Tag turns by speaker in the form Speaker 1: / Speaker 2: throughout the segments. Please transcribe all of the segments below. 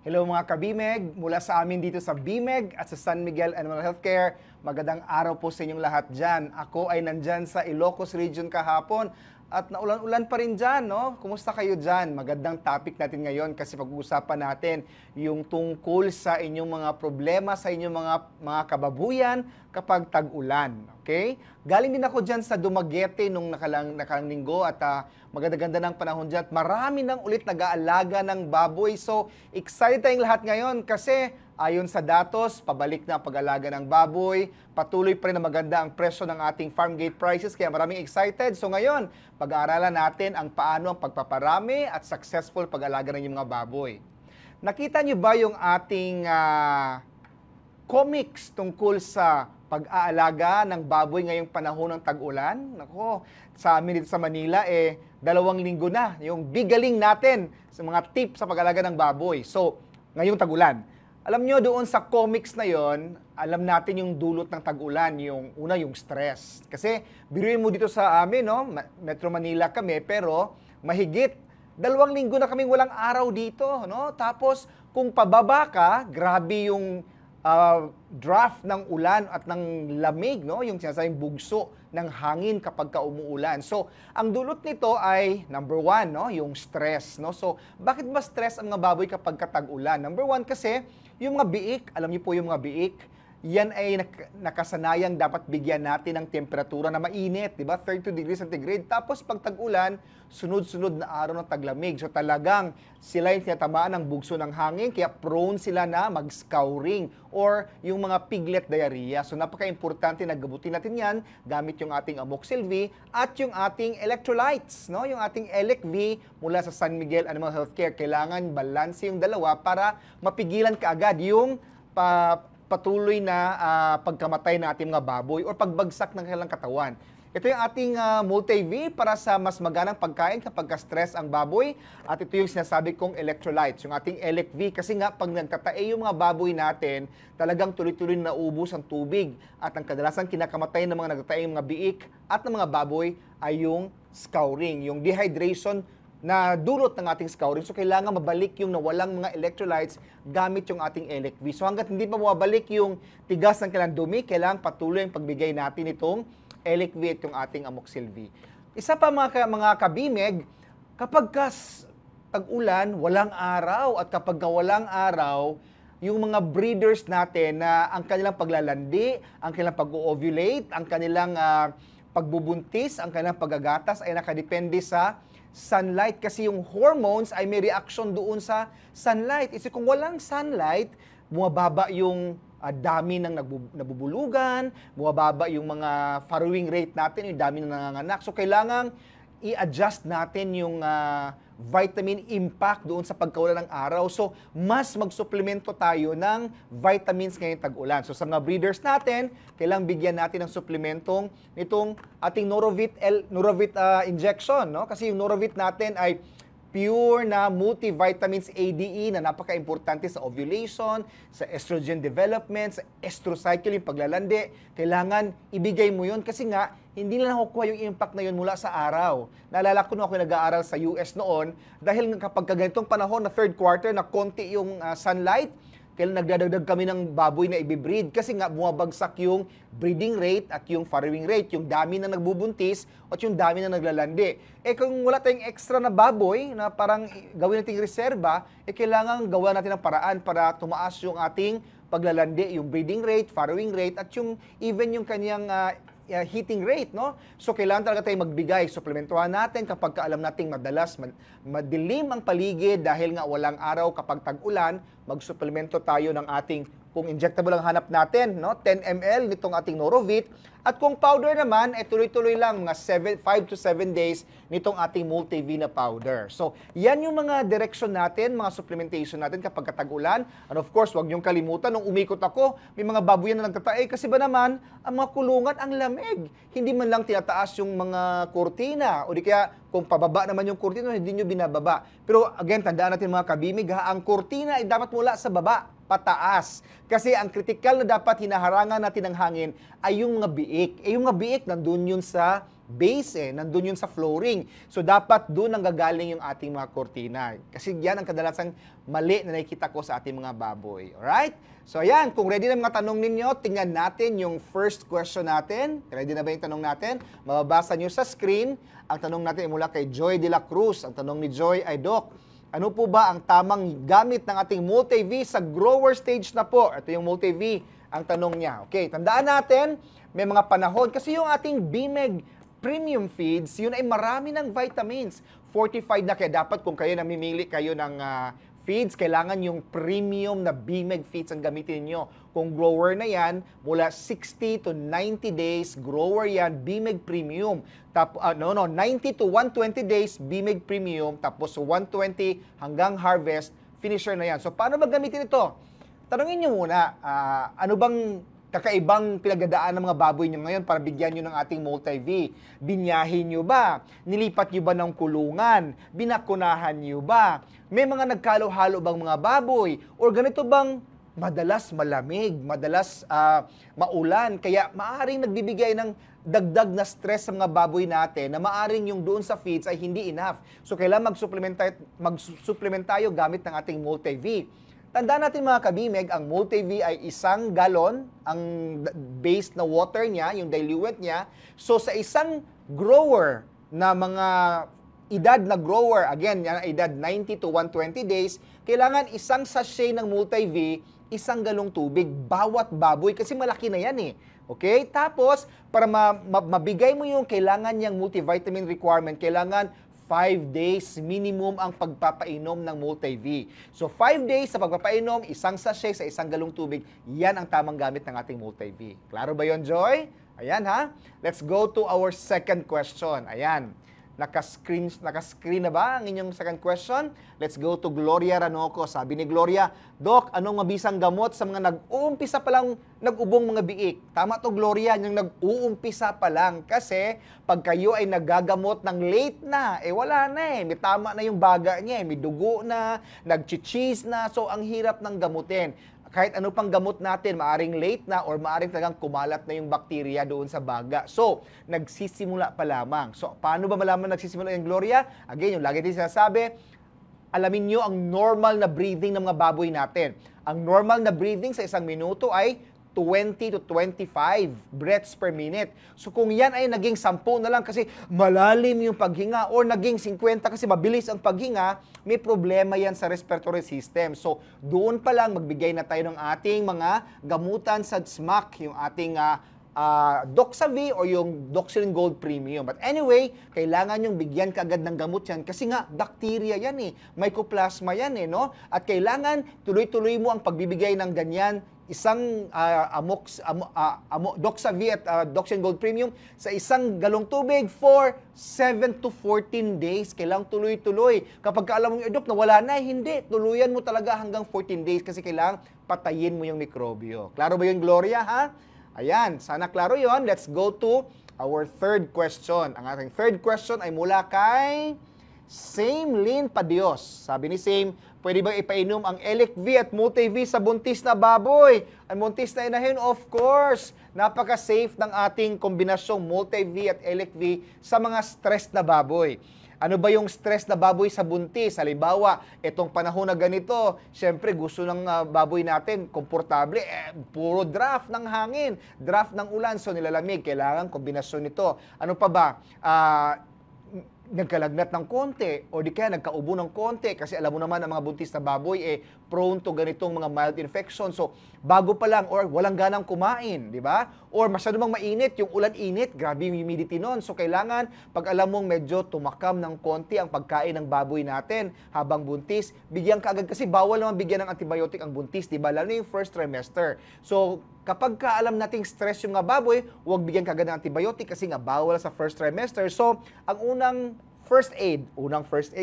Speaker 1: Hello mga kabimeg, mula sa amin dito sa BIMEG at sa San Miguel Animal Healthcare. Magandang araw po sa inyong lahat dyan. Ako ay nandyan sa Ilocos Region kahapon at naulan-ulan pa rin dyan, no? Kumusta kayo dyan? Magandang topic natin ngayon kasi pag-uusapan natin yung tungkol sa inyong mga problema, sa inyong mga kababuyan kapag tag-ulan, okay? Galing din ako dyan sa Dumaguete nung nakalang linggo at maganda-ganda ng panahon dyan. At marami nang ulit nag-aalaga ng baboy. So, excited tayong lahat ngayon kasi ayon sa datos, pabalik na ang pag-alaga ng baboy. Patuloy pa rin na maganda ang presyo ng ating farm gate prices kaya maraming excited. So ngayon, pag-aaralan natin ang paano ang pagpaparami at successful pag-alaga ng mga baboy. Nakita niyo ba yung ating comics tungkol sa pag-aalaga ng baboy ngayong panahon ng tag-ulan? Nako, sa amin dito sa Manila, 2 linggo na yung bigaling natin sa mga tips sa pag-aalaga ng baboy. So, ngayong tag-ulan. Alam nyo, doon sa comics na yon, alam natin yung dulot ng tag-ulan, yung una, yung stress. Kasi, biruin mo dito sa amin, no? Metro Manila kami, pero mahigit 2 linggo na kaming walang araw dito, no? Tapos, kung pababa ka, grabe yung draft ng ulan at ng lamig, no? Yung sinasabing bugso ng hangin kapag umuulan. So, ang dulot nito ay number 1, no? Yung stress, no? So, bakit ba stress ang mga baboy kapag tag-ulan? Number 1 kasi yung mga biik, alam niyo po yung mga biik, yan ay nakasanayang dapat bigyan natin ng temperatura na mainit, di ba? 32 degrees centigrade. Tapos pag tag-ulan, sunod-sunod na araw ng taglamig. So talagang sila yung tinatamaan ng bugso ng hangin, kaya prone sila na mag-scouring or yung mga piglet diarrhea. So napaka-importante na gabutin natin yan gamit yung ating Amoxil V at yung ating electrolytes, no? Yung ating Elec V mula sa San Miguel Animal Healthcare. Kailangan balanse yung dalawa para mapigilan kaagad yung patuloy na pagkamatay ng ating mga baboy o pagbagsak ng kanilang katawan. Ito yung ating Multi-V para sa mas maganang pagkain kapag stress ang baboy. At ito yung sinasabi kong electrolytes, yung ating Elec V. Kasi nga, pag nagtatae yung mga baboy natin, talagang tuloy-tuloy na naubos ang tubig. At ang kadalasan kinakamatay ng mga nagtatae mga biik at ng mga baboy ay yung scouring, yung dehydration na dulot ng ating scouring. So, kailangan mabalik yung nawalang mga electrolytes gamit yung ating Elec V. So, hanggat hindi pa mabalik yung tigas ng kailangan dumi, kailangan patuloy ang pagbigay natin itong Elec V at yung ating Amoxil V. Isa pa mga kabimeg, kapag tag-ulan, walang araw, at kapag walang araw, yung mga breeders natin na ang kanilang paglalandi, ang kanilang pag-ovulate, ang kanilang pagbubuntis, ang kanilang paggagatas ay nakadepende sa sunlight kasi yung hormones ay may reaction doon sa sunlight. Kasi kung walang sunlight, bumababa yung dami ng nabubulugan, bumababa yung mga farrowing rate natin, yung dami ng nanganganak. So kailangan i-adjust natin yung vitamin impact doon sa pagkawalan ng araw. So, mas magsuplemento tayo ng vitamins ngayong tag-ulan. So, sa mga breeders natin, kailangang bigyan natin ng suplementong nitong ating Norovit injection, no? Kasi yung Norovit natin ay pure na multivitamins ADE na napaka-importante sa ovulation, sa estrogen development, sa estrocycle, yung paglalandi. Kailangan ibigay mo yun kasi nga, hindi na nakukuha yung impact na yun mula sa araw. Naalala ko nung ako nag-aaral sa US noon, dahil kapag ganitong panahon na third quarter na konti yung sunlight, kailan nagdadagdag kami ng baboy na ibibreed kasi nga bumabagsak yung breeding rate at yung farrowing rate, yung dami na nagbubuntis at yung dami na naglalandi. Kung wala tayong extra na baboy na parang gawin nating reserba, kailangan gawa natin ng paraan para tumaas yung ating paglalandi, yung breeding rate, farrowing rate at yung even yung kanyang heating rate, no? So, kailangan talaga tayong magbigay. Suplementuhan natin kapag alam nating madalas madilim ang paligid dahil nga walang araw kapag tag-ulan, magsuplemento tayo ng ating, kung injectable ang hanap natin, no? 10 ml nitong ating Norovit. At kung powder naman, tuloy-tuloy lang, mga 5 to 7 days nitong ating Multi-V na powder. So, yan yung mga direction natin, mga supplementation natin kapag tag-ulan. And of course, huwag niyong kalimutan, nung umikot ako, may mga baboy na nagtatae kasi ba naman, ang mga kulungan, ang lamig. Hindi man lang tinataas yung mga kurtina, o di kaya kung pababa naman yung kurtina, hindi nyo binababa. Pero again, tandaan natin mga kabimig, ang kurtina ay dapat mula sa baba, pataas. Kasi ang kritikal na dapat hinaharangan natin ng hangin ay yung mga biik. Yung mga biik, nandun yun sa base nandun yun sa flooring. So dapat doon ang gagaling yung ating mga kortina. Kasi yan ang kadalasang mali na nakikita ko sa ating mga baboy. Alright? So ayan, kung ready na mga tanong ninyo, tingnan natin yung first question natin. Ready na ba yung tanong natin? Mababasa nyo sa screen. Ang tanong natin ay mula kay Joy de la Cruz. Ang tanong ni Joy ay, Doc, ano po ba ang tamang gamit ng ating multi-V sa grower stage na po? Ito yung multi-V, ang tanong niya. Okay, tandaan natin, may mga panahon, kasi yung ating BMEG premium feeds, yun ay marami ng vitamins. Fortified na, kaya dapat kung kayo namimili kayo ng feeds, kailangan yung premium na BMEG feeds ang gamitin niyo. Kung grower na yan, mula 60 to 90 days, grower yan, BMEG premium. 90 to 120 days, BMEG premium, tapos 120 hanggang harvest, finisher na yan. So, paano ba gamitin ito? Tanungin niyo muna, ano bang kakaibang pinagdadaan ng mga baboy nyo ngayon para bigyan nyo ng ating multi-V? Binyahin nyo ba? Nilipat nyo ba ng kulungan? Binakunahan nyo ba? May mga nagkalo-halo bang mga baboy? O ganito bang madalas malamig, madalas maulan, kaya maaring nagbibigay ng dagdag na stress sa mga baboy natin na maaring yung doon sa feeds ay hindi enough. So kailangan mag-supplement tayo gamit ng ating multi-V. Tandaan natin mga kabimeg, ang multi-V ay 1 galon, ang base na water niya, yung diluent niya. So sa isang grower na mga edad na grower, again, yan edad 90 to 120 days, kailangan isang sachet ng multi-V, 1 galong tubig, bawat baboy, kasi malaki na yan eh. Okay? Tapos, para mabigay mo yung kailangan niyang multivitamin requirement, kailangan 5 days minimum ang pagpapainom ng multi-V. So 5 days sa pagpapainom, 1 sachet sa 1 galong tubig, yan ang tamang gamit ng ating multi-V. Klaro ba yon, Joy? Ayan ha. Let's go to our second question. Ayan. Naka-screen na ba ang inyong second question? Let's go to Gloria Ranoco. Sabi ni Gloria, Doc, anong mabisang gamot sa mga nag-uumpisa pa lang nag-ubong mga biik? Tama to, Gloria, yung nag-uumpisa pa lang. Kasi pag kayo ay nagagamot ng late na, wala na may tama na yung baga niya may dugo na, nag-cheese na, so ang hirap ng gamutin. Kahit ano pang gamot natin, maaring late na or maaring talagang kumalat na yung bakterya doon sa baga. So, nagsisimula pa lamang. So, paano ba malaman nagsisimula yung Gloria? Again, yung lagi din sinasabi, alamin nyo ang normal na breathing ng mga baboy natin. Ang normal na breathing sa 1 minuto ay 20 to 25 breaths per minute. So kung yan ay naging 10 na lang kasi malalim yung paghinga or naging 50 kasi mabilis ang paghinga, may problema yan sa respiratory system. So doon pa lang magbigay na tayo ng ating mga gamutan sa SMAC, yung ating Doxa-V o yung Doxylin Gold Premium. But anyway, kailangan yung bigyan kaagad ng gamot yan kasi nga, bacteria yan mycoplasma yan no? At kailangan tuloy-tuloy mo ang pagbibigay ng ganyan, isang Doxa-V at Doxylin Gold Premium sa 1 galong tubig for 7 to 14 days. Kailangan tuloy-tuloy. Kapag alam mo yung Doc, nawala na, hindi. Tuluyan mo talaga hanggang 14 days kasi kailangan patayin mo yung mikrobyo. Klaro ba yung Gloria, ha? Ayan, sana klaro yon. Let's go to our third question. Ang ating third question ay mula kay Same Lin Padios. Sabi ni Same, pwede bang ipainom ang Elec-V at multi-V sa buntis na baboy? Ang buntis na inahin, of course. Napaka-safe ng ating kombinasyong multi-V at Elec-V sa mga stress na baboy. Ano ba yung stress na baboy sa buntis? Halimbawa, itong panahon na ganito, syempre gusto ng baboy natin, komportable, puro draft ng hangin, draft ng ulan, so nilalamig. Kailangan kombinasyon nito. Ano pa ba? Nagkalagnat ng konti o di kaya nagkaubo ng konti kasi alam mo naman ang mga buntis na baboy prone to ganitong mga mild infection. So, bago pa lang or walang ganang kumain, di ba? Or masyado mang mainit, yung ulan init, grabe yung humidity nun. So, kailangan pag alam mong medyo tumakam ng konti ang pagkain ng baboy natin habang buntis, bigyan ka agad kasi bawal naman bigyan ng antibiotic ang buntis, di ba? Lalo yung first trimester. So, kapag alam nating stress yung nga baboy, huwag bigyan kagad ng antibiotic kasi nga bawal sa first trimester. So, ang unang first aid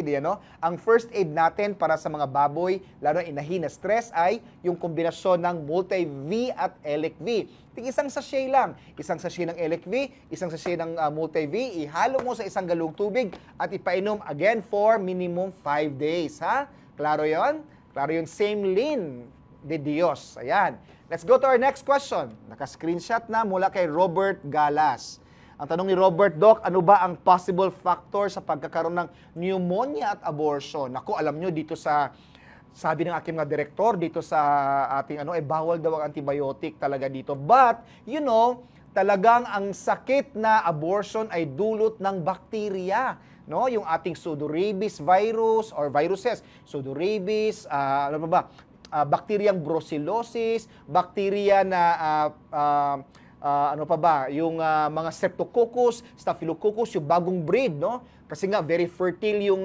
Speaker 1: yan, no? Ang first aid natin para sa mga baboy, lalo na inahin na stress, ay yung kombinasyon ng multi-V at Elec-V. Isang sachet lang. Isang sachet ng Elec-V, isang sachet ng multi-V, ihalo mo sa 1 galong tubig at ipainom again for minimum 5 days, ha? Klaro yon? Klaro yung Same Lin de Dios. Ayan. Let's go to our next question. Naka-screenshot na mula kay Robert Galas. Ang tanong ni Robert, Doc, ano ba ang possible factor sa pagkakaroon ng pneumonia at abortion? Naku, alam nyo, dito sa sabi ng aking mga direktor dito sa ating bawal daw ang antibiotic talaga dito. But, talagang ang sakit na abortion ay dulot ng bakterya. No, yung ating pseudorabies virus or viruses, pseudorabies, bacteriang brucellosis, bacteria na yung mga streptococcus, staphylococcus, yung bagong breed, no? Kasi nga very fertile yung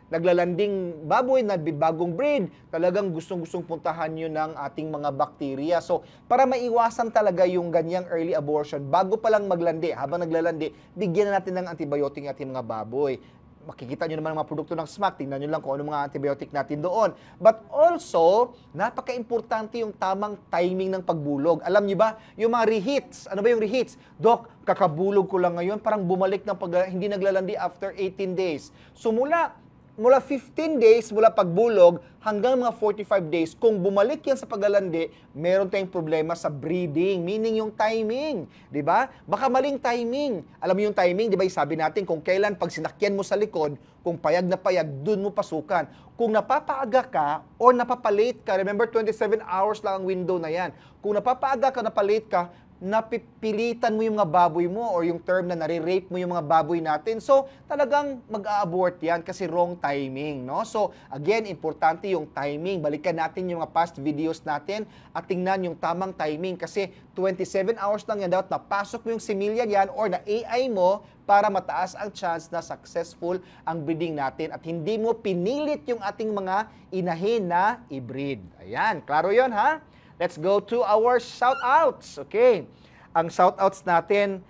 Speaker 1: naglalanding baboy na bagong breed, talagang gustong-gustong puntahan yun ng ating mga bakterya. So, para maiwasan talaga yung ganyang early abortion, bago pa lang maglandi, habang naglalandi, bigyan na natin ng antibiotic ang ating mga baboy. Makikita nyo naman ang mga produkto ng SMAC, tingnan nyo lang kung ano mga antibiotic natin doon. But also, napaka-importante yung tamang timing ng pagbulog. Alam nyo ba, yung mga reheats, ano ba yung reheats? Doc, kakabulog ko lang ngayon, parang bumalik ng hindi naglalandi after 18 days. So mula 15 days mula pagbulog hanggang mga 45 days, kung bumalik yan sa paglalandi, meron tayong problema sa breeding, meaning yung timing, di ba? Baka maling timing. Alam mo yung timing, di ba? Sabi natin kung kailan pag sinakyan mo sa likod, kung payag na payag, dun mo pasukan. Kung napapaaga ka or napapalate ka, remember 27 hours lang ang window na yan. Kung napapaaga ka, napalate ka, napipilitan mo yung mga baboy mo or yung term na nare-rape mo yung mga baboy natin. So, talagang mag-a-abort yan kasi wrong timing, no? So, again, importante yung timing. Balikan natin yung mga past videos natin at tingnan yung tamang timing kasi 27 hours lang yan dapat napasok mo yung similya yan or na AI mo para mataas ang chance na successful ang breeding natin at hindi mo pinilit yung ating mga inahin na i-breed. Ayan, klaro yun, ha? Let's go to our shout-outs. Okay. Ang shout-outs natin,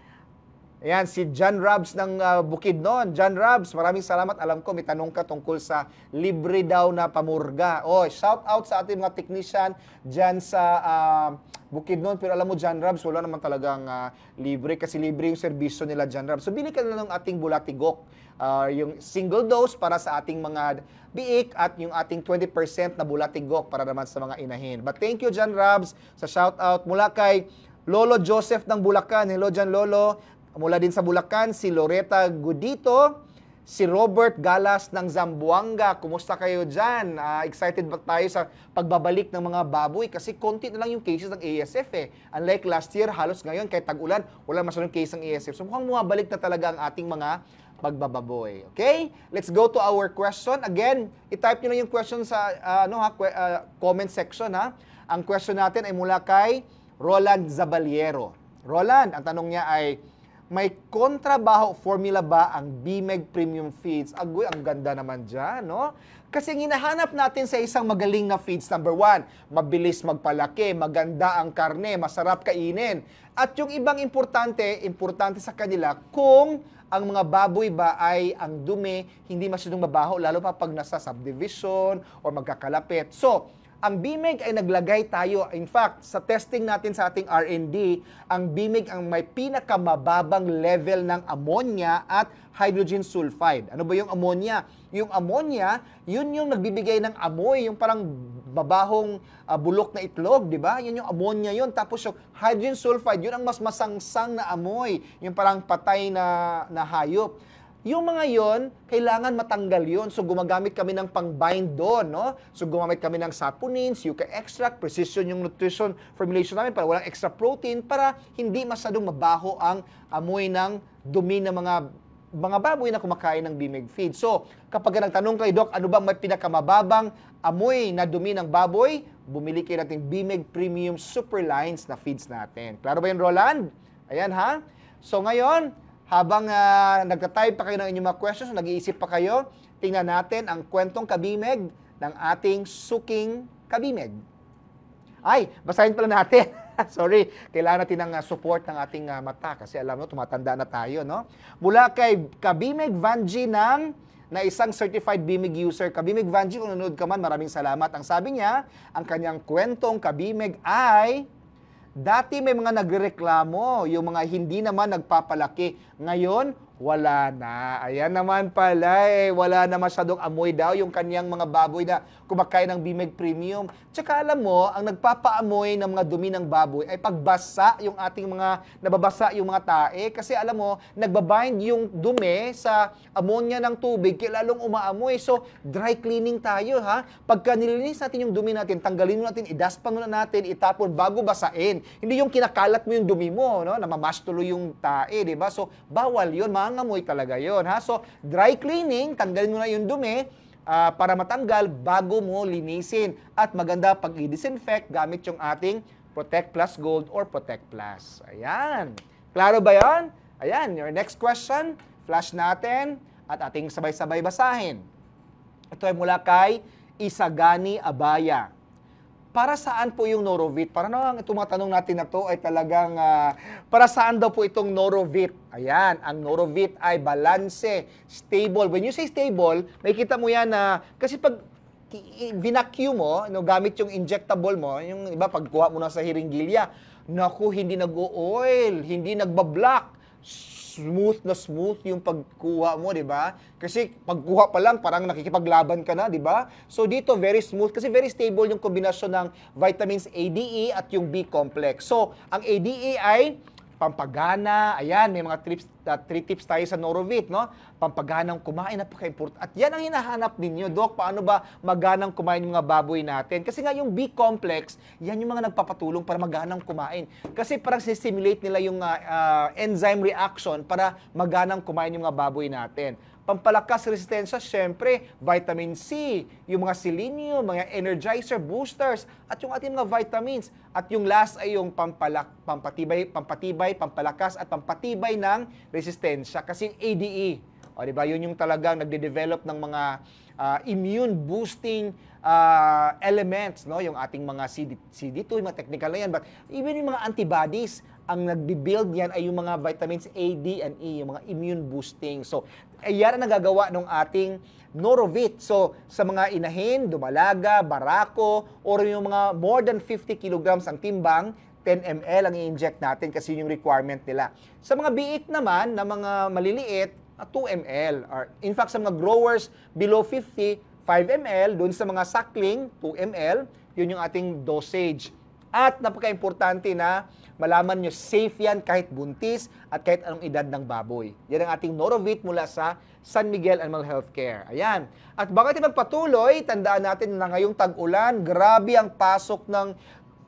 Speaker 1: ayan, si John Rabs ng Bukidnon. John Rabs, maraming salamat. Alam ko, may tanong ka tungkol sa libre daw na pamurga. Shout-out sa ating mga technician dyan sa Bukidnon. Pero alam mo, John Rabs, wala naman talagang libre kasi libre yung serbisyo nila, John Rabs. So, bili ka na ng ating bulatigok. Yung single dose para sa ating mga biik at yung ating 20% na bulatigok para naman sa mga inahin. But thank you, John Rabs, sa shoutout mula kay Lolo Joseph ng Bulacan. Hello, John Lolo. Mula din sa Bulacan, si Loretta Gudito, si Robert Galas ng Zamboanga. Kumusta kayo dyan? Excited ba tayo sa pagbabalik ng mga baboy? Kasi konti na lang yung cases ng ASF eh. Unlike last year, halos ngayon kahit tag-ulan, wala masyadong case ng ASF. So mukhang bumabalik na talaga ang ating mga pagbababoy. Okay? Let's go to our question. Again, i-type nyo na yung question sa comment section. Ha? Ang question natin ay mula kay Roland Zabaliero. Roland, ang tanong niya ay, may kontrabaho formula ba ang BMEG Premium Feeds? Agoy, ang ganda naman dyan, no? Kasi hinahanap natin sa isang magaling na feeds, number 1, mabilis magpalaki, maganda ang karne, masarap kainin. At yung ibang importante sa kanila kung ang mga baboy ba ay ang dumi, hindi masyadong mabaho, lalo pa pag nasa subdivision or magkakalapit. So, ang BMEG ay naglagay tayo, in fact, sa testing natin sa ating R&D, ang BMEG ang may pinakamababang level ng ammonia at hydrogen sulfide. Ano ba yung ammonia? Yung ammonia, yun yung nagbibigay ng amoy, yung parang babahong bulok na itlog, di ba? Yun yung ammonia yun. Tapos yung hydrogen sulfide, yun ang mas masangsang na amoy, yung parang patay na hayop. Yung mga yon, kailangan matanggal yon. So, gumagamit kami ng pang-bind doon, no? So, gumamit kami ng saponins, yucca extract, precision yung nutrition formulation namin para walang extra protein, para hindi masyadong mabaho ang amoy ng dumi ng mga baboy na kumakain ng BMEG feed. So, kapag nagtanong kay Doc, ano bang may pinakamababang amoy na dumi ng baboy, bumili kayo natin BMEG Premium Super Lines na feeds natin. Klaro ba yun, Roland? Ayan, ha? So, ngayon, habang nagtatype pa kayo ng inyong mga questions, nag-iisip pa kayo, tingnan natin ang kwentong kabimeg ng ating suking kabimeg. Ay, basahin pala natin. Sorry, kailangan natin ng support ng ating mata kasi alam mo, tumatanda na tayo, no? Mula kay Kabimeg Vanji na isang certified BMEG user. Kabimeg Vanji, kung nanonood ka man, maraming salamat. Ang sabi niya, ang kanyang kwentong kabimeg ay, dati may mga nagrereklamo, yung mga hindi naman nagpapalaki. Ngayon, Wala na. Ayan naman pala eh. Wala na masyadong amoy daw yung kanyang mga baboy na kumakain ng Bimeg Premium. Tsaka alam mo, ang nagpapaamoy ng mga dumi ng baboy ay pagbasa yung ating mga, nababasa yung mga tae. Kasi alam mo, nagbabind yung dumi sa ammonia ng tubig, kaya lalong umaamoy. So, dry cleaning tayo ha. Pagka nilinis natin yung dumi natin, tanggalin mo natin, idaspan muna natin, itapon bago basain. Hindi yung kinakalat mo yung dumi mo, no? Namamash tuloy yung tae, di ba? So, bawal yun, mangamoy talaga yun ha. So, dry cleaning, tanggalin mo na yung dumi, para matanggal bago mo linisin. At maganda pag i-disinfect gamit yung ating Protect Plus Gold or Protect Plus. Ayan. Klaro ba yan? Ayan, your next question, flash natin at ating sabay-sabay basahin. Ito ay mula kay Isagani Abaya. Para saan po yung Norovit? Para naman itong mga tanong natin na to ay talagang para saan daw po itong Norovit? Ayan, ang Norovit ay balanse, stable. When you say stable, makikita mo yan na kasi pag vinacuum mo, no, gamit yung injectable mo, yung iba pagkuha mo na sa hiringgilya, naku, hindi nag-o-oil, hindi nagbablock. Smooth na smooth yung pagkuha mo, di ba? Kasi pagkuha pa lang, parang nakikipaglaban ka na, di ba? So dito, very smooth kasi very stable yung kombinasyon ng vitamins A, D, E at yung B complex. So, ang A, D, E ay pampagana, ayan, may mga 3 tips tayo sa Norovit, no? Pampaganang kumain, napaka-important. At yan ang hinahanap ninyo, Doc, paano ba maganang kumain yung mga baboy natin? Kasi nga yung B complex, yan yung mga nagpapatulong para maganang kumain. Kasi parang stimulate nila yung enzyme reaction para maganang kumain yung mga baboy natin. Pampalakas resistensya, syempre, vitamin C, yung mga selenium, mga energizer, boosters, at yung ating mga vitamins. At yung last ay yung pampatibay, pampalakas, at pampatibay ng resistensya. Kasi ADE, o diba, yun yung talagang nagde-develop ng mga immune boosting elements, no? Yung ating mga CD2, yung mga technical na yan, but even yung mga antibodies, ang nagbi-build yan ay yung mga vitamins A, D, and E, yung mga immune boosting. So, yan ang nagagawa ng ating Norovit. So, sa mga inahin, dumalaga, barako, or yung mga more than 50 kilograms ang timbang, 10 ml ang i-inject natin kasi yung requirement nila. Sa mga biik naman, na mga maliliit, 2 ml. Or, in fact, sa mga growers below 50, 5 ml. Doon sa mga suckling, 2 ml. Yun yung ating dosage. At napaka-importante na malaman nyo, safe yan kahit buntis at kahit anong edad ng baboy. Yan ang ating Norovit mula sa San Miguel Animal Healthcare. Ayan. At bago natin magpatuloy, tandaan natin na ngayong tag-ulan, grabe ang pasok ng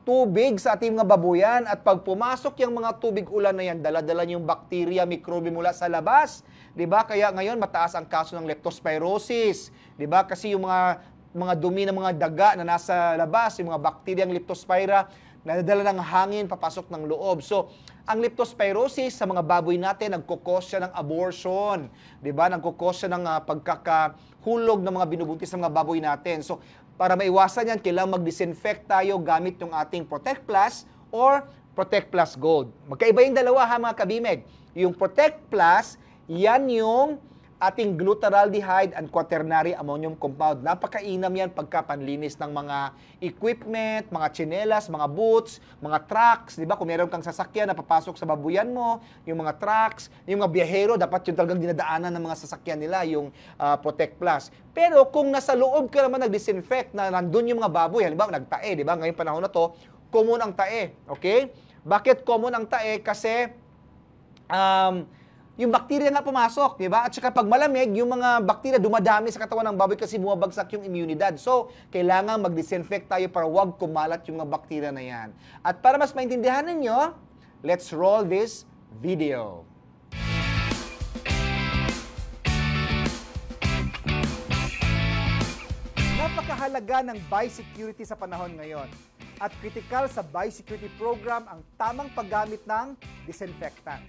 Speaker 1: tubig sa ating mga babuyan. At pag pumasok yung mga tubig ulan na yan, dala-dala yung bakterya, mikrobe mula sa labas. Diba? Kaya ngayon mataas ang kaso ng leptospirosis. Diba? Kasi yung mga dumi ng mga daga na nasa labas, yung mga bakteryang leptospira, nadadala ng hangin, papasok ng loob. So, ang leptospirosis sa mga baboy natin, nagkukos siya ng abortion. Diba? Nagkukos siya ng pagkakahulog ng mga binubuntis ng mga baboy natin. So, para maiwasan yan, kailangan mag-disinfect tayo gamit yung ating Protect Plus or Protect Plus Gold. Magkaiba yung dalawa ha mga kabimeg. Yung Protect Plus, yan yung ating glutaraldehyde and quaternary ammonium compound. Napakainam yan pagkapanlinis ng mga equipment, mga tsinelas, mga boots, mga trucks. Di ba? Kung meron kang sasakyan na papasok sa babuyan mo, yung mga trucks, yung mga biyahero, dapat yung talagang dinadaanan ng mga sasakyan nila, yung Protect Plus. Pero kung nasa loob ka naman nag-disinfect na nandun yung mga baboy, halimbawa nagtae, di ba? Ngayong panahon na to, common ang tae. Okay? Bakit common ang tae? Kasi yung bakterya nga pumasok, di ba? At saka pag malamig, yung mga bakterya dumadami sa katawan ng baboy kasi bumabagsak yung immunidad. So, kailangan mag-disinfect tayo para wag kumalat yung mga bakterya na yan. At para mas maintindihan ninyo, let's roll this video. Napakahalaga ng biosecurity sa panahon ngayon. At critical sa biosecurity program ang tamang paggamit ng disinfectant.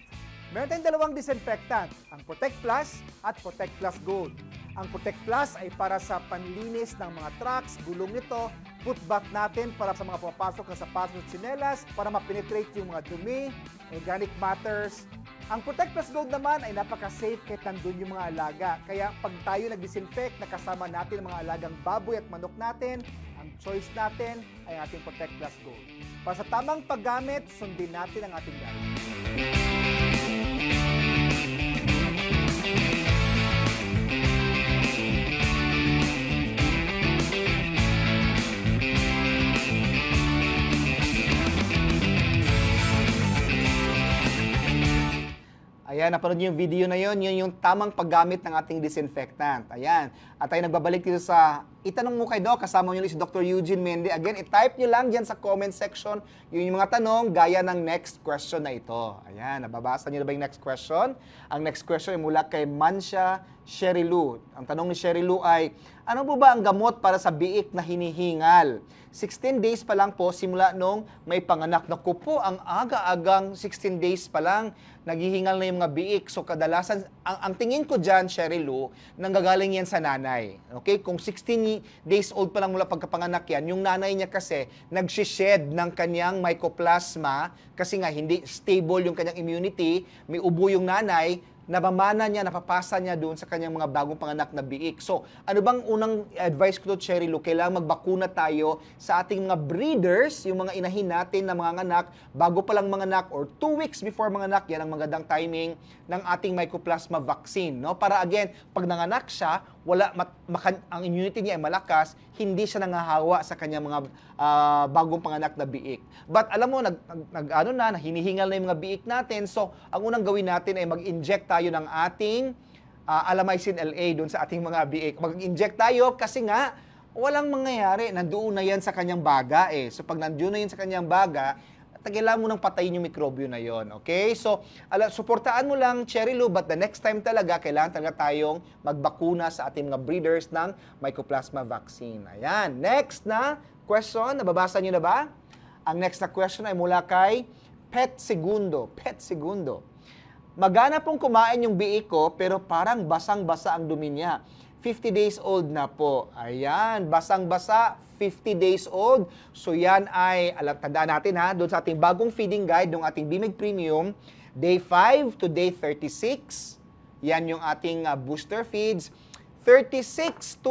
Speaker 1: Meron tayong dalawang disinfectant, ang Protect Plus at Protect Plus Gold. Ang Protect Plus ay para sa panlinis ng mga trucks, gulong nito, foot bath natin para sa mga pumapasok na sapatos at tsinelas, para ma-penetrate yung mga dumi, organic matters. Ang Protect Plus Gold naman ay napaka-safe kahit nandun yung mga alaga. Kaya pag tayo nag-disinfect, nakasama natin ang mga alagang baboy at manok natin, ang choice natin ay ating Protect Plus Gold. Para sa tamang paggamit, sundin natin ang ating gamit. Ayan, napanood niyo yung video na yun yung tamang paggamit ng ating disinfectant. Ayan. At tayo nagbabalik dito sa itanong mo kay Doc, kasama niyo si Dr. Eugene Mende. Again, i-type niyo lang dyan sa comment section yung mga tanong gaya ng next question na ito. Ayan, nababasa niyo na ba yung next question? Ang next question ay mula kay Mansha Sherilu. Ang tanong ni Sherilu ay, ano po ba ang gamot para sa biik na hinihingal? 16 days pa lang po simula nung may panganak. Naku po, ang aga-agang 16 days pa lang, naghihingal na yung mga biik. So kadalasan, ang tingin ko dyan, Sherilu, nanggagaling yan sa nanay. Okay? Kung 16 days old pa lang mula pagkapanganak yan, yung nanay niya kasi nagsished ng kanyang mycoplasma kasi nga hindi stable yung kanyang immunity, may ubo yung nanay, napamana niya, napapasa niya doon sa kanyang mga bagong panganak na biik. So, ano bang unang advice ko to, Cherry Lou? Kailangan magbakuna tayo sa ating mga breeders, yung mga inahin natin na mga anak, bago pa lang mga anak or 2 weeks before mga anak, yan ang magandang timing ng ating mycoplasma vaccine. No? Para again, pag nanganak siya, ang immunity niya ay malakas, hindi siya nangahawa sa kanyang mga bagong panganak na biik. But alam mo, hinihingal na yung mga biik natin. So, ang unang gawin natin ay mag-inject tayo ng ating Alamycin LA doon sa ating mga biik. Mag-inject tayo kasi nga, walang mangyayari. Nandoon na yan sa kanyang baga eh. So, pag nandoon na yan sa kanyang baga, kailangan mo nang patayin yung mikrobyo na yon, okay? So, suportaan mo lang, Cherry Lou, but the next time talaga, kailangan talaga tayong magbakuna sa ating mga breeders ng mycoplasma vaccine. Ayan. Next na question, nababasa niyo na ba? Ang next na question ay mula kay Pet Segundo. Pet Segundo. Magana pong kumain yung biik ko, pero parang basang-basa ang dumi niya. 50 days old na po. Ayan, basang-basa, 50 days old. So yan ay, tandaan natin ha, doon sa ating bagong feeding guide, ng ating BMEG Premium, day 5 to day 36. Yan yung ating booster feeds. 37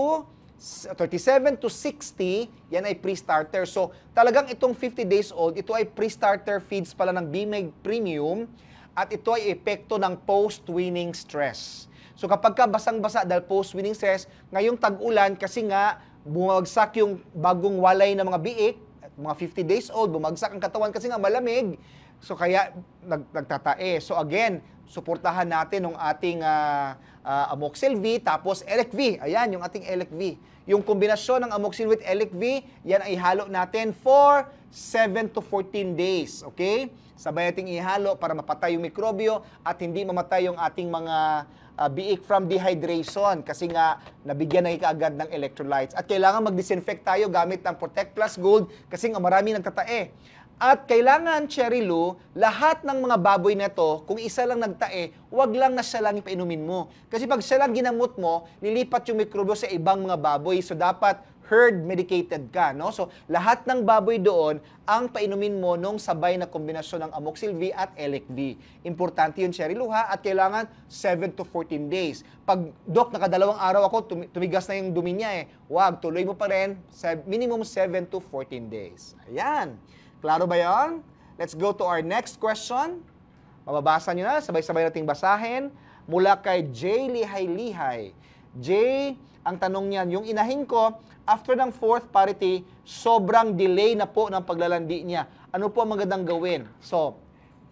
Speaker 1: to 60, yan ay pre-starter. So talagang itong 50 days old, ito ay pre-starter feeds pala ng BMEG Premium at ito ay epekto ng post-weaning stress. So kapag ka basang-basa dahil post-weaning stress, ngayong tag-ulan kasi nga bumagsak yung bagong walay ng mga biik, mga 50 days old, bumagsak ang katawan kasi nga malamig. So kaya nagtatae. So again, suportahan natin ng ating Amoxil V tapos Elec V. Ayan, yung ating Elec V. Yung kombinasyon ng Amoxil with Elec V, yan ay ihalo natin for 7 to 14 days. Okay? Sabay nating ihalo para mapatay yung mikrobyo at hindi mamatay yung ating mga biik from dehydration kasi nga nabigyan na kaagad ng electrolytes. At kailangan mag-disinfect tayo gamit ng Protect Plus Gold kasi nga marami nagtatae. At kailangan, Cherry Lou, lahat ng mga baboy na to, kung isa lang nagtae, wag lang na siya lang ipainumin mo. Kasi pag siya lang ginamot mo, lilipat yung mikrobyo sa ibang mga baboy. So dapat herd medicated ka, no? So lahat ng baboy doon ang painumin mo nung sabay na kombinasyon ng Amoxil V at Elec V. Importante yun, Cherry Lou, ha? At kailangan 7 to 14 days. Pag, Doc, nakadalawang araw ako, tumigas na yung dumi niya eh. Wag, tuloy mo pa rin, minimum 7 to 14 days. Ayan. Klaro ba yun? Let's go to our next question. Mababasa nyo na, sabay-sabay nating basahin. Mula kay Jay Lihay-Lihay. Jay, ang tanong niyan, yung inahin ko, after ng 4th parity, sobrang delay na po ng paglalandi niya. Ano po ang magandang gawin? So,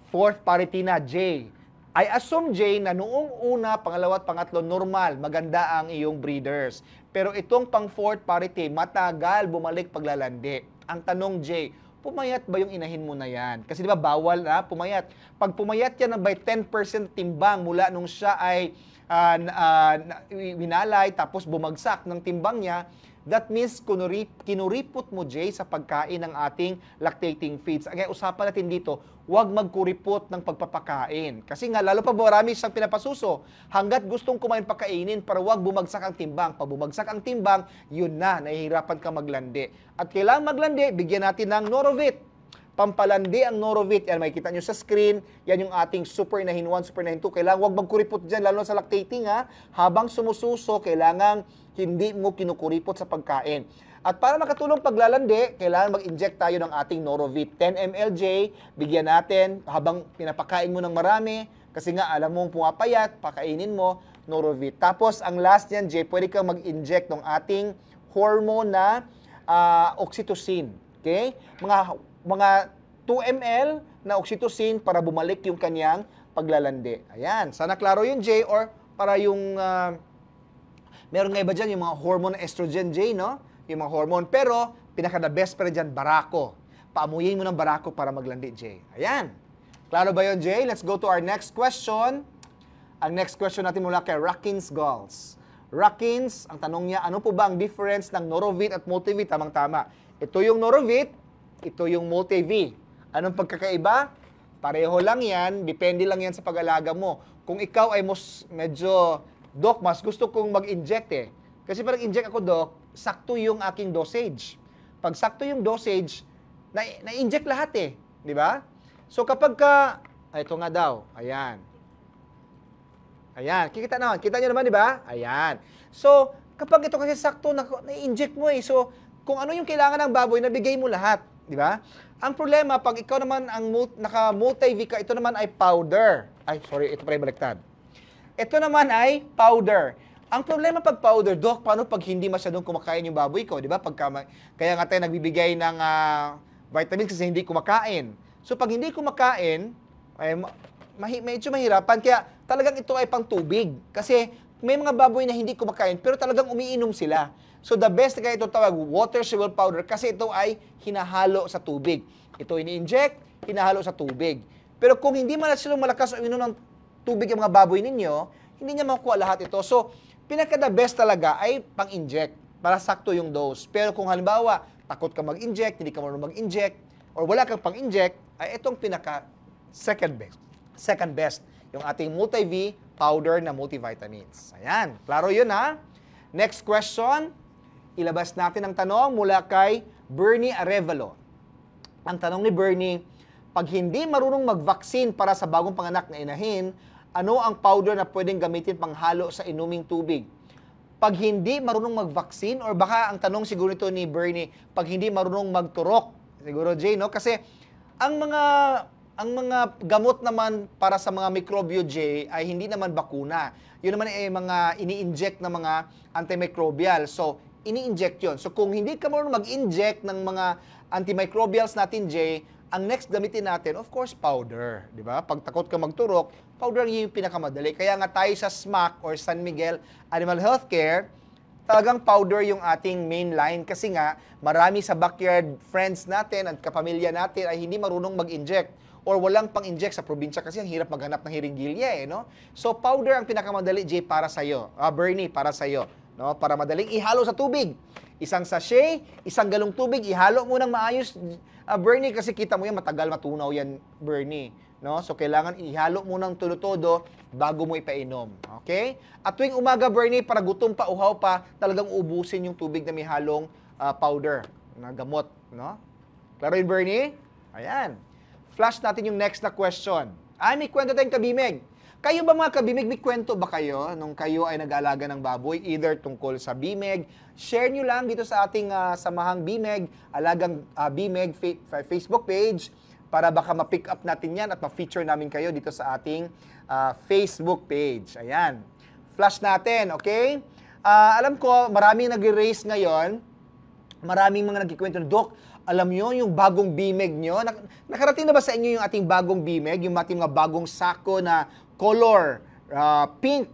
Speaker 1: 4th parity na, Jay. I assume, Jay, na noong una, pangalawa at pangatlo, normal, maganda ang iyong breeders. Pero itong pang 4th parity, matagal bumalik paglalandi. Ang tanong, Jay, pumayat ba yung inahin mo na yan? Kasi di ba bawal na pumayat. Pag pumayat yan by 10% timbang mula nung siya ay winalay tapos bumagsak ng timbang niya, that means kinuripot mo, Jay, sa pagkain ng ating lactating feeds. Kaya usapan natin dito, huwag magkuripot ng pagpapakain. Kasi nga, lalo pa marami siyang pinapasuso. Hanggat gustong kumain pakainin, para huwag bumagsak ang timbang. Pag bumagsak ang timbang, yun na, nahihirapan ka maglandi. At kailangan maglandi, bigyan natin ng Norovit. Pampalandi ang Norovit. Yan, makikita nyo sa screen. Yan yung ating Super Inahin 1, Super Inahin 2. Kailangan huwag magkuripot dyan, lalo sa lactating ha. Habang sumususo, kailangan hindi mo kinukuripot sa pagkain. At para makatulong paglalandi, kailangan mag-inject tayo ng ating Norovit. 10 ml, bigyan natin habang pinapakain mo ng marami. Kasi nga, alam mo pumapayat, pakainin mo, Norovit. Tapos, ang last niyan, Jay, pwede kang mag-inject ng ating hormone na oxytocin. Okay? Mga 2 ml na oxytocin para bumalik yung kanyang paglalandi. Ayan. Sana klaro yun, Jay, or para yung... meron nga iba dyan, yung mga hormone na estrogen, Jay, no? Yung mga hormone. Pero, pinaka-the best pa rin dyan, barako. Paamuyin mo ng barako para maglandi, Jay. Ayan. Klaro ba yun, Jay? Let's go to our next question. Ang next question natin mula kay Rakins Gulls. Rakins, ang tanong niya, ano po ba ang difference ng Norovit at Multivit? Tamang-tama. Ito yung Norovit, ito yung Multivit. Anong pagkakaiba? Pareho lang yan, depende lang yan sa pag-alaga mo. Kung ikaw ay medyo, Doc, mas gusto kong mag-inject eh. Kasi parang inject ako, Doc, sakto yung aking dosage. Pag sakto yung dosage, na-inject lahat eh. Di ba? So kapag ka, ito nga daw, ayan. Ayan, kita nyo naman, di ba? Ayan. So, kapag ito kasi sakto, na-inject mo eh. So, kung ano yung kailangan ng baboy, nabigay mo lahat. Di ba? Ang problema, pag ikaw naman ang naka-multi-V ka, ito naman ay powder. Ay, sorry, ito pa rin baliktad. Ito naman ay powder. Ang problema pag powder, Doc, paano pag hindi masyadong kumakain yung baboy ko? Di ba? Kaya nga tayo nagbibigay ng vitamins kasi hindi kumakain. So, pag hindi kumakain, ay, medyo mahirapan. Kaya talagang ito ay pang tubig. Kasi may mga baboy na hindi kumakain, pero talagang umiinom sila. So the best kaya ito tawag water-soluble powder kasi ito ay hinahalo sa tubig. Ito ini-inject, hinahalo sa tubig. Pero kung hindi man sila malakas o uminom ng tubig ang mga baboy ninyo, hindi niya makukuha lahat ito. So, pinaka-the best talaga ay pang-inject para sakto yung dose. Pero kung halimbawa, takot ka mag-inject, hindi ka marunong mag-inject, or wala kang pang-inject, ay itong pinaka-second best. Second best, yung ating multi-V powder na multivitamins. Ayan, klaro yun ha? Next question, ilabas natin ang tanong mula kay Bernie Arevalo. Ang tanong ni Bernie, pag hindi marunong mag-vaccine para sa bagong panganak na inahin, ano ang powder na pwedeng gamitin panghalo sa inuming tubig? Pag hindi marunong mag-vaccine, or baka ang tanong siguro nito ni Bernie, pag hindi marunong magturok, siguro Jay, no? Kasi ang mga gamot naman para sa mga mikrobyo, Jay, ay hindi naman bakuna. Yun naman ay mga ini-inject na mga antimicrobial. So, ini-inject yun. So, kung hindi ka marunong mag-inject ng mga antimicrobials natin, Jay, ang next gamitin natin, of course, powder. Di ba? Pag takot ka magturok, powder yung pinakamadali. Kaya nga tayo sa SMAC or San Miguel Animal Healthcare, talagang powder yung ating main line kasi nga marami sa backyard friends natin at kapamilya natin ay hindi marunong mag-inject or walang pang-inject sa probinsya kasi ang hirap maghanap ng hiringgilya eh, no? So, powder ang pinakamadali, Jay, para sa'yo. Bernie, para sa'yo. No? Para madaling ihalo sa tubig. Isang sachet, isang galong tubig, ihalo mo ng maayos, Bernie, kasi kita mo yan, matagal matunaw yan, Bernie. No? So, kailangan ihalo mo ng todo-todo bago mo ipainom. Okay? At tuwing umaga, Bernie, para gutom pa, uhaw pa, talagang ubusin yung tubig na may halong powder na gamot. No? Klaro yun, Bernie? Ayan. Flash natin yung next na question. May kwento tayong kabimig. Kayo ba mga kabimig, may kwento ba kayo nung kayo ay nag-aalaga ng baboy, either tungkol sa bimig? Share nyo lang dito sa ating samahang bimig, alagang bimig Facebook page, para baka ma-pick up natin yan at ma-feature namin kayo dito sa ating Facebook page. Ayan. Flash natin, okay? Alam ko, maraming nag-raise ngayon, maraming mga nagkikwento, Doc, alam nyo, yung bagong bimig nyo, nakarating na ba sa inyo yung ating bagong bimig, yung ating mga bagong sako na color, pink,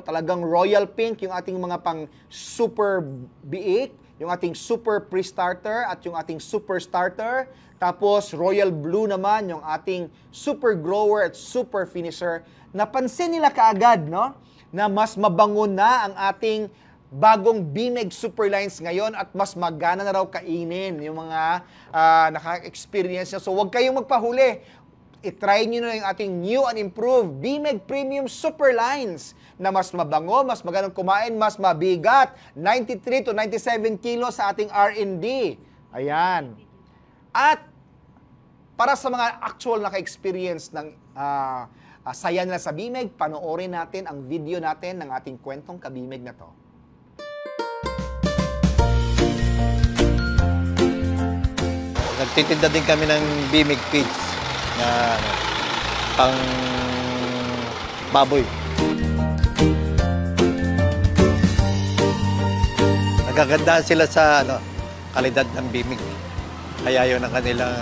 Speaker 1: talagang royal pink, yung ating mga pang super biik, yung ating super pre-starter at yung ating super starter, tapos royal blue naman, yung ating super grower at super finisher. Napansin nila kaagad, no, na mas mabango na ang ating bagong Bimig Superlines ngayon at mas magana na raw kainin yung mga naka-experience nyo. So, huwag kayong magpahuli. I-try nyo na yung ating new and improved Bimig Premium Superlines na mas mabango, mas maganang kumain, mas mabigat. 93 to 97 kilos sa ating R&D. Ayan. At para sa mga actual naka-experience ng saya nila sa Bimig, panoorin natin ang video natin ng ating kwentong kabimig na to.
Speaker 2: Nagtitinda din kami ng Bimig Feeds na pang baboy. Nagagandaan sila sa kalidad ng Bimig. Kaya yun ang kanilang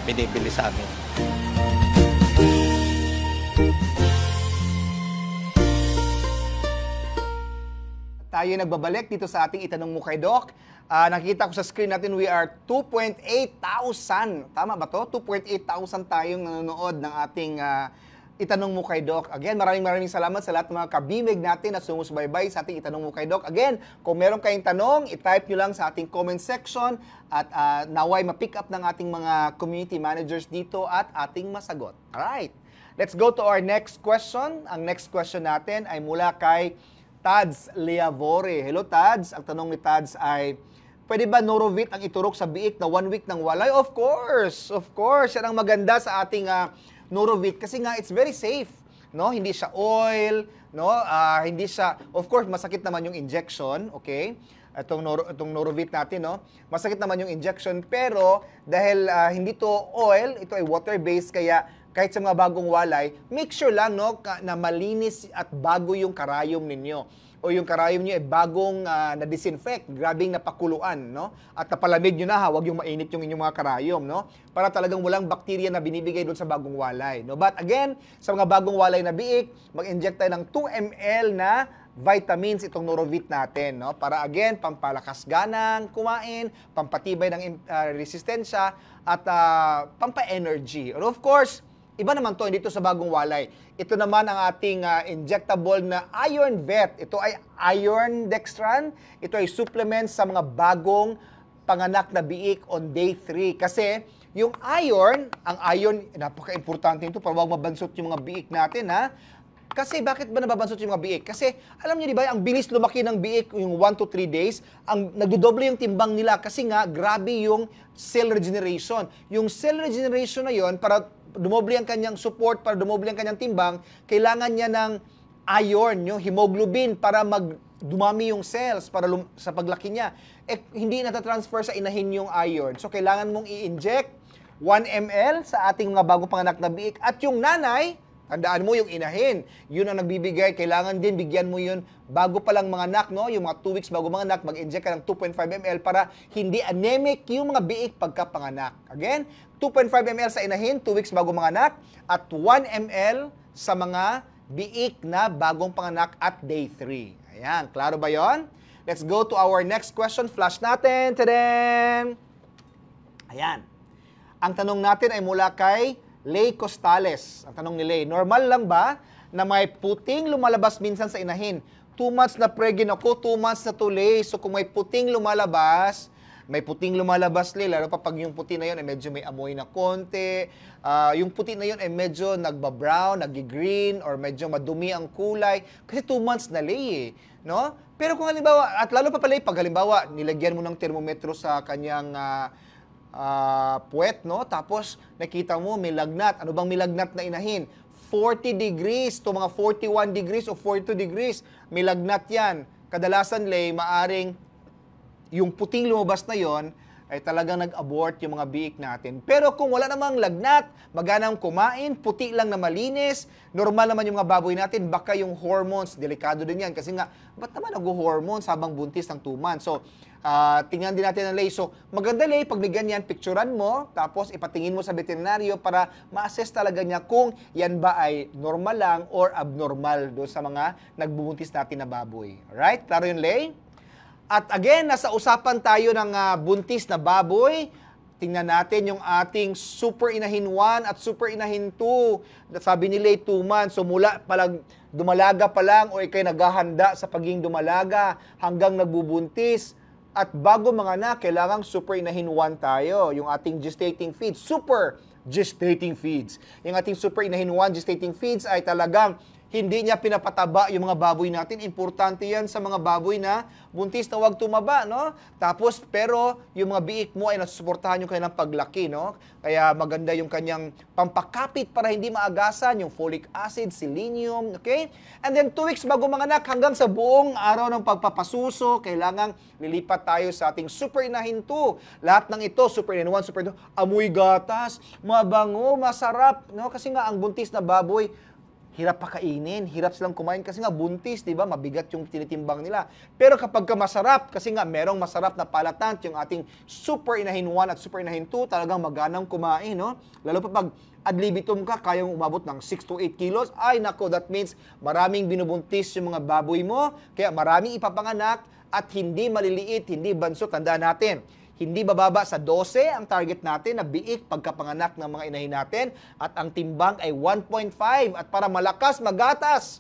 Speaker 2: binibili sa amin.
Speaker 1: tayo nagbabalik dito sa ating Itanong Mo kay Doc. Nakikita ko sa screen natin, we are 2,800. Tama ba to? 2,800 tayong nanonood ng ating Itanong Mo kay Doc. Again, maraming salamat sa lahat ng mga kabimig natin na sumusubaybay sa ating Itanong Mo kay Doc. Again, kung meron kayong tanong, i-type nyo lang sa ating comment section at naway ma-pick up ng ating mga community managers dito at ating masagot. Alright, let's go to our next question. Ang next question natin ay mula kay Tads Leavore. Hello Tads, ang tanong ni Tads ay, pwede ba Norovit ang iturok sa biik na 1 week ng walay? Of course. Yan ang maganda sa ating Norovit kasi nga it's very safe, no? Hindi siya oil, no? Hindi siya, of course, masakit naman yung injection, okay? Itong Norovit natin, no? Masakit naman yung injection, pero dahil hindi to oil, ito ay water-based, kaya kahit sa mga bagong walay, make sure lang, no, na malinis at bago yung karayom ninyo. O yung karayom niyo ay bagong na-disinfect, grabing napakuluan, no? At napalamig nyo na, huwag yung mainit yung inyong mga karayom, no? Para talagang walang bakterya na binibigay doon sa bagong walay, no? But again, sa mga bagong walay na biik, mag-inject tayo ng 2 ml na vitamins itong Norovit natin, no? Para again, pampalakas ganang kumain, pampatibay ng resistensya, at pampa-energy. And of course, iba naman to, hindi to sa bagong walay. Ito naman ang ating injectable na Iron Vet. Ito ay Iron Dextran. Ito ay supplement sa mga bagong panganak na biik on day 3. Kasi yung iron, ang iron, napaka-importante ito para huwag mabansot yung mga biik natin, ha? Kasi bakit ba nababansot yung mga biik? Kasi alam niyo di ba, ang bilis lumaki ng biik yung 1 to 3 days, ang nagdodoble yung timbang nila kasi nga grabe yung cell regeneration. Yung cell regeneration na yon, para dumoble ang kanyang support, para dumoble ang kanyang timbang, kailangan niya ng iron, yung hemoglobin, para dumami yung cells para sa paglaki niya. Hindi natatransfer sa inahin yung iron. So kailangan mong i-inject 1 ml sa ating mga bagong panganak na biik. At yung nanay, tandaan mo yung inahin, yun ang nagbibigay, kailangan din bigyan mo yun bago pa lang mga anak, no? Yung mga 2 weeks bago mga anak, mag-inject ka ng 2.5 ml para hindi anemic yung mga biik pagkapanganak. Again, 2.5 ml sa inahin, 2 weeks bago mga anak, at 1 ml sa mga biik na bagong panganak at day 3. Ayan, klaro ba yon? Let's go to our next question. Flash natin. Tadam! Ayan. Ang tanong natin ay mula kay Lay Costales. Ang tanong ni Lay, normal lang ba na may puting lumalabas minsan sa inahin? 2 months na pregnant ako, 2 months na to, Lay. So kung may puting lumalabas, Lay, lalo pa pag yung puti na yun ay medyo may amoy na konti, yung puti na yun ay medyo nagba-brown, nag-green, or medyo madumi ang kulay. Kasi 2 months na, Lay, no? Pero kung halimbawa, at lalo pa pala, pag halimbawa, nilagyan mo ng termometro sa kanyang puwet, no? Tapos nakita mo may lagnat. Ano bang may lagnat na inahin? 40 degrees to mga 41 degrees o 42 degrees. May lagnat yan. Kadalasan, Lay, maaring yung puting lumabas na yon ay talagang nag-abort yung mga biik natin. Pero kung wala namang lagnat, maganang kumain, puti lang na malinis, normal naman yung mga baboy natin, baka yung hormones, delikado din yan. Kasi nga, ba't naman nag-hormones habang buntis ng 2 months? So, tingnan din natin ang Lay. So, maganda, Lay, pag may ganyan, picturean mo, tapos ipatingin mo sa veterinaryo para ma-assess talaga niya kung yan ba ay normal lang or abnormal doon sa mga nagbubuntis natin na baboy. Alright? Klaro yun, Lay? At again, nasa usapan tayo ng buntis na baboy. Tingnan natin yung ating super inahin 1 at super inahin 2. Sabi ni Lay, 2 months. So mula palang dumalaga pa lang o ikay naghahanda sa pagiging dumalaga hanggang nagbubuntis. At bago mga anak, kailangang super inahin 1 tayo. Yung ating gestating feeds, super gestating feeds. Yung ating super inahin 1 gestating feeds ay talagang hindi niya pinapataba yung mga baboy natin. Importante yan sa mga baboy na buntis na huwag tumaba, no? Tapos, pero yung mga biik mo ay nasusuportahan yung kanilang paglaki, no? Kaya maganda yung kanyang pampakapit para hindi maagasan, yung folic acid, selenium, okay? And then 2 weeks bago manganak, hanggang sa buong araw ng pagpapasuso, kailangang lilipat tayo sa ating super inahin 2. Lahat ng ito, super inahin 1, super inahin 2, amoy gatas, mabango, masarap, no? Kasi nga ang buntis na baboy, hirap pakainin, hirap silang kumain kasi nga buntis, di ba? Mabigat yung tinitimbang nila. Pero kapag ka masarap, kasi nga merong masarap na palatant, yung ating super inahin 1 at super inahin 2, talagang maganang kumain, no? Lalo pa pag ad libitum ka, kayang umabot ng 6 to 8 kilos, ay nako, that means maraming binubuntis yung mga baboy mo, kaya maraming ipapanganak at hindi maliliit, hindi banso. Tandaan natin, hindi bababa sa 12 ang target natin na biik pagkapanganak ng mga inahin natin at ang timbang ay 1.5. At para malakas magatas,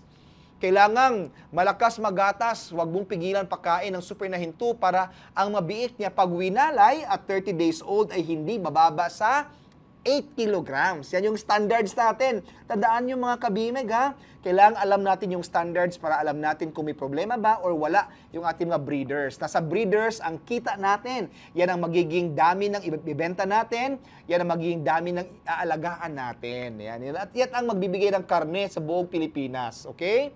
Speaker 1: kailangang malakas magatas, huwag mong pigilan pagkain ng super inahin 2 para ang mabiik niya pag winalay at 30 days old ay hindi bababa sa 8 kilograms. Yan yung standards natin. Tandaan yung mga kabimeg, ha? Kailangan alam natin yung standards para alam natin kung may problema ba or wala yung ating mga breeders. Nasa breeders ang kita natin. Yan ang magiging dami ng ibebenta natin. Yan ang magiging dami ng aalagaan natin. Yan. At yan ang magbibigay ng karne sa buong Pilipinas. Okay?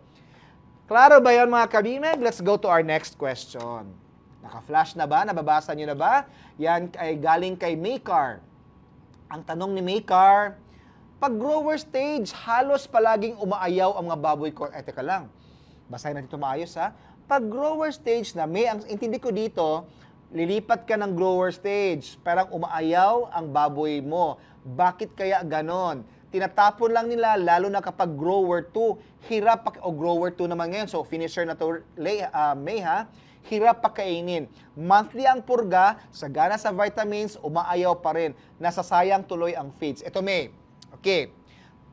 Speaker 1: Klaro ba yan mga kabimeg? Let's go to our next question. Naka-flash na ba? Nababasa nyo na ba? Yan ay galing kay Maycar. Ang tanong ni Maycar, pag grower stage, halos palaging umaayaw ang mga baboy ko. Teka lang, basahin natin ito maayos, ha. Pag grower stage na, ang intindi ko dito, lilipat ka ng grower stage, parang umaayaw ang baboy mo. Bakit kaya ganon? Tinatapon lang nila, lalo na kapag grower 2, hirap o grower 2 naman ngayon, so finisher na to, May, ha. Hirap pakainin. Monthly ang purga, sagana sa vitamins, umaayaw pa rin. Nasasayang tuloy ang feeds. Ito, May. Okay.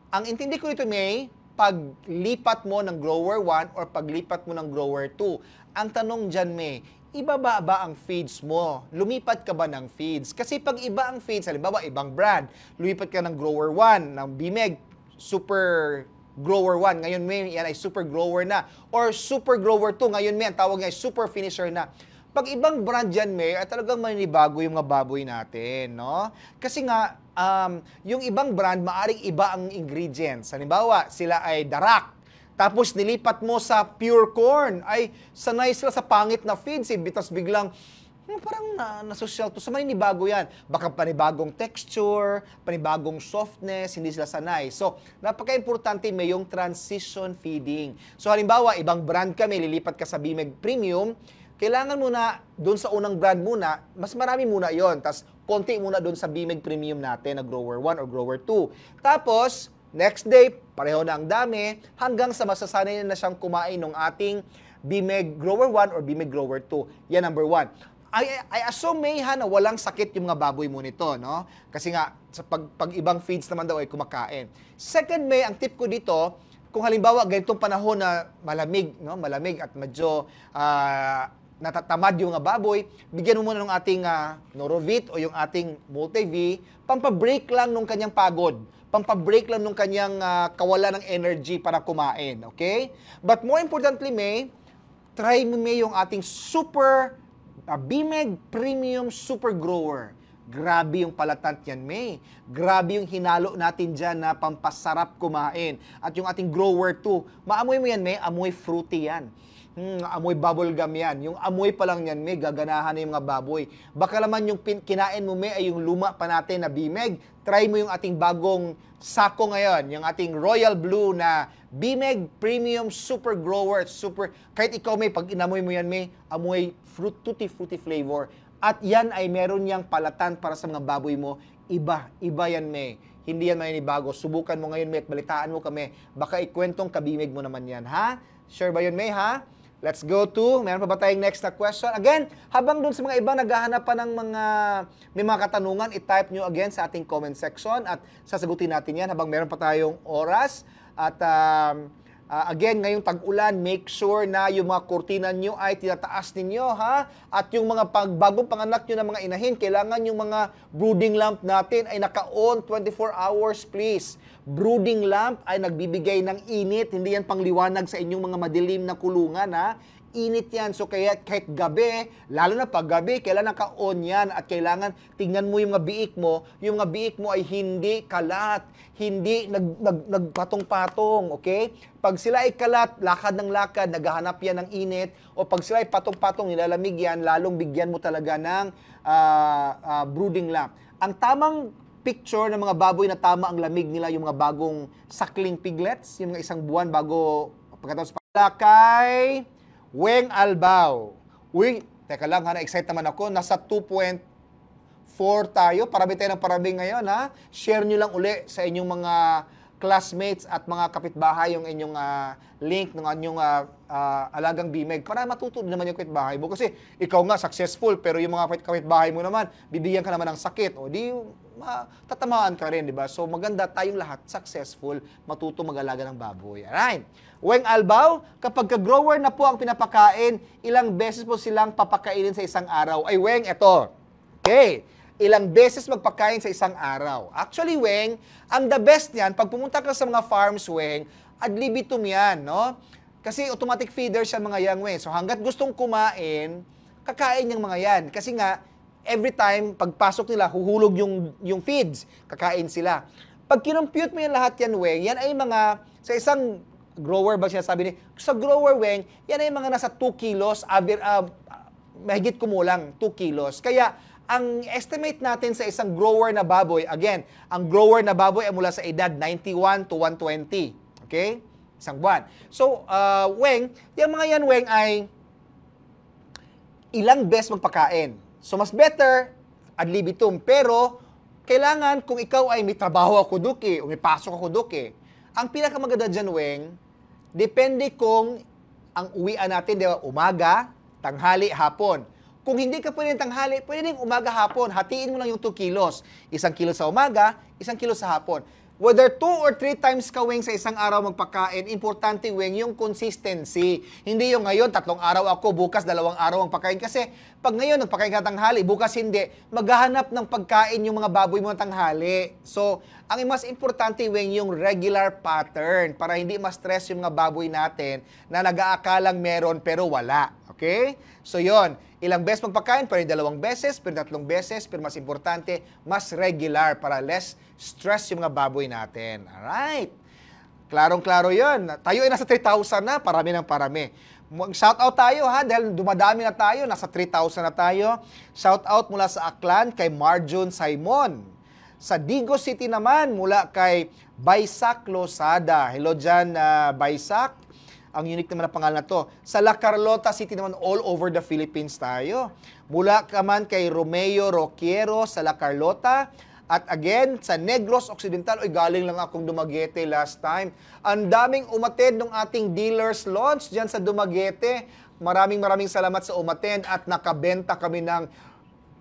Speaker 1: Ang intindi ko ito, May, paglipat mo ng grower 1 or paglipat mo ng grower 2. Ang tanong dyan, May, ibaba ba ang feeds mo? Lumipat ka ba ng feeds? Kasi pag iba ang feeds, halimbawa, ibang brand, lumipat ka ng grower 1, ng Bimeg, super grower 1, ngayon may yan ay super grower na. Or super grower 2, ngayon may ang tawag niya ay super finisher na. Pag ibang brand yan, may, ay talagang maninibago yung mga baboy natin, no? Kasi nga, yung ibang brand, maaring iba ang ingredients. Halimbawa, sila ay darak. Tapos nilipat mo sa pure corn, ay sanay sila sa pangit na feeds, bitas biglang, parang na-social to. So, maninibago yan. Baka panibagong texture, panibagong softness, hindi sila sanay. So, napaka-importante may yung transition feeding. So, halimbawa, ibang brand kami, lilipat ka sa Bimeg Premium, kailangan muna, doon sa unang brand muna, mas marami muna yon. Tapos, konti muna doon sa Bimeg Premium natin na grower 1 or grower 2. Tapos, next day, pareho na ang dami, hanggang sa masasanay na siyang kumain ng ating Bimeg Grower 1 or Bimeg Grower 2. Yan, number 1. I assume, May, na walang sakit yung mga baboy mo nito, no? Kasi nga, sa pag ibang feeds naman daw ay kumakain. Second, May, ang tip ko dito, kung halimbawa ganitong panahon na malamig, no? Malamig at medyo natatamad yung mga baboy, bigyan mo muna ng ating Norovit o yung ating Multi-V, pampabreak lang nung kanyang pagod. Pampabreak lang nung kanyang kawalan ng energy para kumain, okay? But more importantly, May, try mo, May, yung ating super Bimeg Premium Super Grower. Grabe yung palatant yan, May. Grabe yung hinalo natin dyan na pampasarap kumain. At yung ating Grower 2, maamoy mo yan, May, amoy fruity yan. Amoy bubblegum yan. Yung amoy pa lang yan, May, gaganahan na yung mga baboy. Baka naman yung kinain mo, May, ay yung luma pa natin na Bimeg. Try mo yung ating bagong sako ngayon, yung ating Royal Blue na Bimeg Premium Super Grower. Kahit ikaw, May, pag inamoy mo yan, May, amoy tutti fruity flavor. At yan ay meron niyang palatan para sa mga baboy mo. Iba yan, May. Hindi yan maninibago. Subukan mo ngayon, May, at balitaan mo kami. Baka ikwentong kabimeg mo naman yan, ha? Sure ba yun, May, ha? Let's go to, meron pa ba tayong next na question? Again, habang dun sa mga ibang naghahanap pa ng may mga katanungan, i-type nyo again sa ating comment section at sasagutin natin yan habang meron pa tayong oras. At again, ngayong tag-ulan, make sure na yung mga kurtina nyo ay tinataas ninyo, ha? At yung mga bagong panganak nyo ng mga inahin, kailangan yung mga brooding lamp natin ay naka-on 24 hours, please. Brooding lamp ay nagbibigay ng init, hindi yan pangliwanag sa inyong mga madilim na kulungan, ha? Init yan. So kaya kahit gabi, lalo na pag gabi, kailangan naka-on yan at kailangan tingnan mo yung mga biik mo. Yung mga biik mo ay hindi kalat, hindi nagpatong-patong, okay? Pag sila ay kalat, lakad ng lakad, naghahanap yan ng init, o pag sila ay patong-patong, nilalamig yan, lalong bigyan mo talaga ng brooding lamp. Ang tamang picture ng mga baboy na tama ang lamig nila, yung mga bagong suckling piglets, yung mga 1 buwan bago pagkatapos kay Weng Albao. Uy, teka lang ha, na-excite naman ako. Nasa 2.4 tayo. Parami tayo ng parami ngayon ha. Share nyo lang uli sa inyong mga classmates at mga kapitbahay yung inyong link ng inyong alagang bimeg para matuto naman yung kapitbahay mo. Kasi ikaw nga successful pero yung mga kapitbahay mo naman, bibigyan ka naman ng sakit. O di, tatamaan ka rin, di ba? So maganda tayong lahat successful, matuto mag-alaga ng baboy. Alright. Weng Albao, kapag ka-grower na po ang pinapakain, ilang beses po silang papakainin sa isang araw? Ay, Weng, eto. Okay. Ilang beses magpakain sa isang araw. Actually, Weng, ang the best niyan, pag pumunta ka sa mga farms, Weng, ad libitum yan, no? Kasi automatic feeders yan mga yang, Weng. So hanggat gustong kumain, kakain yung mga yan. Kasi nga, every time, pagpasok nila, huhulog yung feeds, kakain sila. Pag kinumpute mo yan lahat yan, Weng, yan ay mga, sa isang grower ba siya sabi ni, sa grower, Weng, yan ay mga nasa 2 kilos, mahigit kumulang, 2 kilos. Kaya, ang estimate natin sa isang grower na baboy, again, ang grower na baboy ay mula sa edad 91 to 120. Okay? Isang buwan. So, Weng, yung mga yan, Weng, ay ilang beses magpakain. So, mas better, ad libitum. Pero, kailangan, kung ikaw ay may trabaho ako duki, o may pasok ako duki, ang pinakamaganda dyan, Weng, depende kung ang uwian natin, di ba, umaga, tanghali, hapon. Kung hindi ka pwede tanghali, pwede din umaga, hapon. Hatiin mo lang yung 2 kilos. 1 kilo sa umaga, 1 kilo sa hapon. Whether 2 or 3 times ka, Weng, sa isang araw magpakain, importante, Weng, yung consistency. Hindi yung ngayon, 3 araw ako, bukas 2 araw ang pagkain. Kasi pag ngayon nagpakain ka tanghali, bukas hindi, maghahanap ng pagkain yung mga baboy mo tanghali. So, ang mas importante, Weng, yung regular pattern para hindi ma-stress yung mga baboy natin na nag-aakalang meron pero wala. Okay? So, yon. Ilang beses magpakain, pero 2 beses, pero 3 beses, pero mas importante, mas regular para less stress yung mga baboy natin. Alright. Klarong-klaro yun. Tayo ay nasa 3,000 na, parami ng parami. Shoutout tayo ha, dahil dumadami na tayo, nasa 3,000 na tayo. Shoutout mula sa Aklan kay Marjun Simon. Sa Digo City naman, mula kay Baysak Losada. Hello dyan, Baysak. Ang unique naman na pangalan na to. Sa La Carlota City naman, all over the Philippines tayo. Mula kaman kay Romeo Roquiero sa La Carlota. At again, sa Negros Occidental, galing lang akong Dumaguete last time. Ang daming umattend ng ating dealers launch dyan sa Dumaguete. Maraming salamat sa umattend at nakabenta kami ng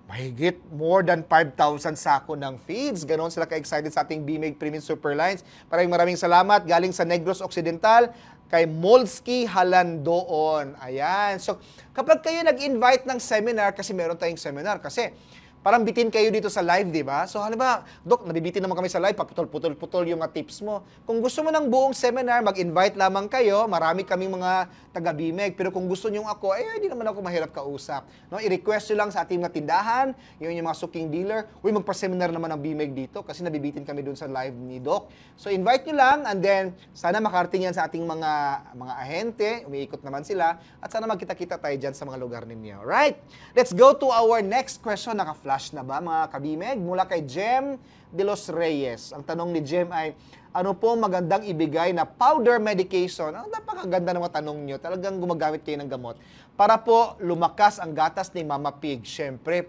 Speaker 1: mahigit more than 5,000 sako ng feeds. Ganon sila ka-excited sa ating BMEG Premium Superlines. Maraming salamat. Galing sa Negros Occidental, kay Molsky Halandoon. Ayan. So, kapag kayo nag-invite ng seminar, kasi meron tayong seminar, kasi parang bitin kayo dito sa live, di ba? So, halimbawa, Dok, nabibitin naman kami sa live, paputol-putol yung mga tips mo. Kung gusto mo ng buong seminar, mag-invite lamang kayo. Marami kaming mga taga-BMEG. Pero kung gusto nyo ako, hindi naman ako mahirap kausap. No? I-request nyo lang sa ating mga tindahan, yung mga suking dealer, magpa-seminar naman ng BMEG dito kasi nabibitin kami dun sa live ni Doc. So, invite nyo lang and then, sana makarating yan sa ating mga ahente, umiikot naman sila, at sana magkita-kita tayo dyan sa mga lugar ninyo. Right? Let's go to our next question. Naka-flash na ba, mga kabimeg? Mula kay Jem de los Reyes. Ang tanong ni Jem ay, ano po magandang ibigay na powder medication? Napakaganda ng mga tanong nyo. Talagang gumagamit kayo ng gamot. Para po lumakas ang gatas ni Mama Pig. Siyempre,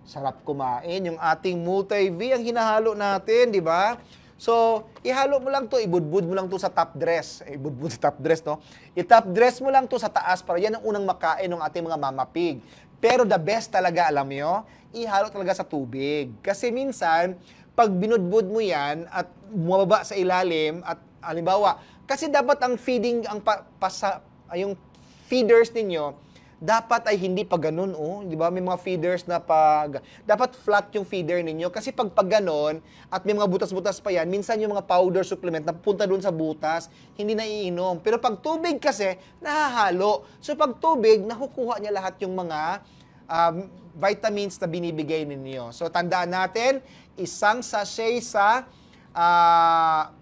Speaker 1: sarap kumain. Yung ating multi-V ang hinahalo natin, di ba? So, ihalo mo lang to, ibudbud mo lang to sa top dress. Ibudbud sa top dress, no? I-top dress mo lang to sa taas para yan ang unang makain ng ating mga Mama Pig. Pero the best talaga, alam nyo, ihalo talaga sa tubig. Kasi minsan, pag binudbud mo yan at bumababa sa ilalim at halimbawa, kasi dapat ang feeding, yung feeders ninyo, dapat ay hindi pa ganun, di ba? May mga feeders na dapat flat yung feeder ninyo. Kasi pag ganon, at may mga butas-butas pa yan, minsan yung mga powder supplement na punta doon sa butas, hindi na iinom. Pero pag tubig kasi, nahahalo. So pag tubig, nakukuha niya lahat yung mga vitamins na binibigay ninyo. So tandaan natin, isang sachet sa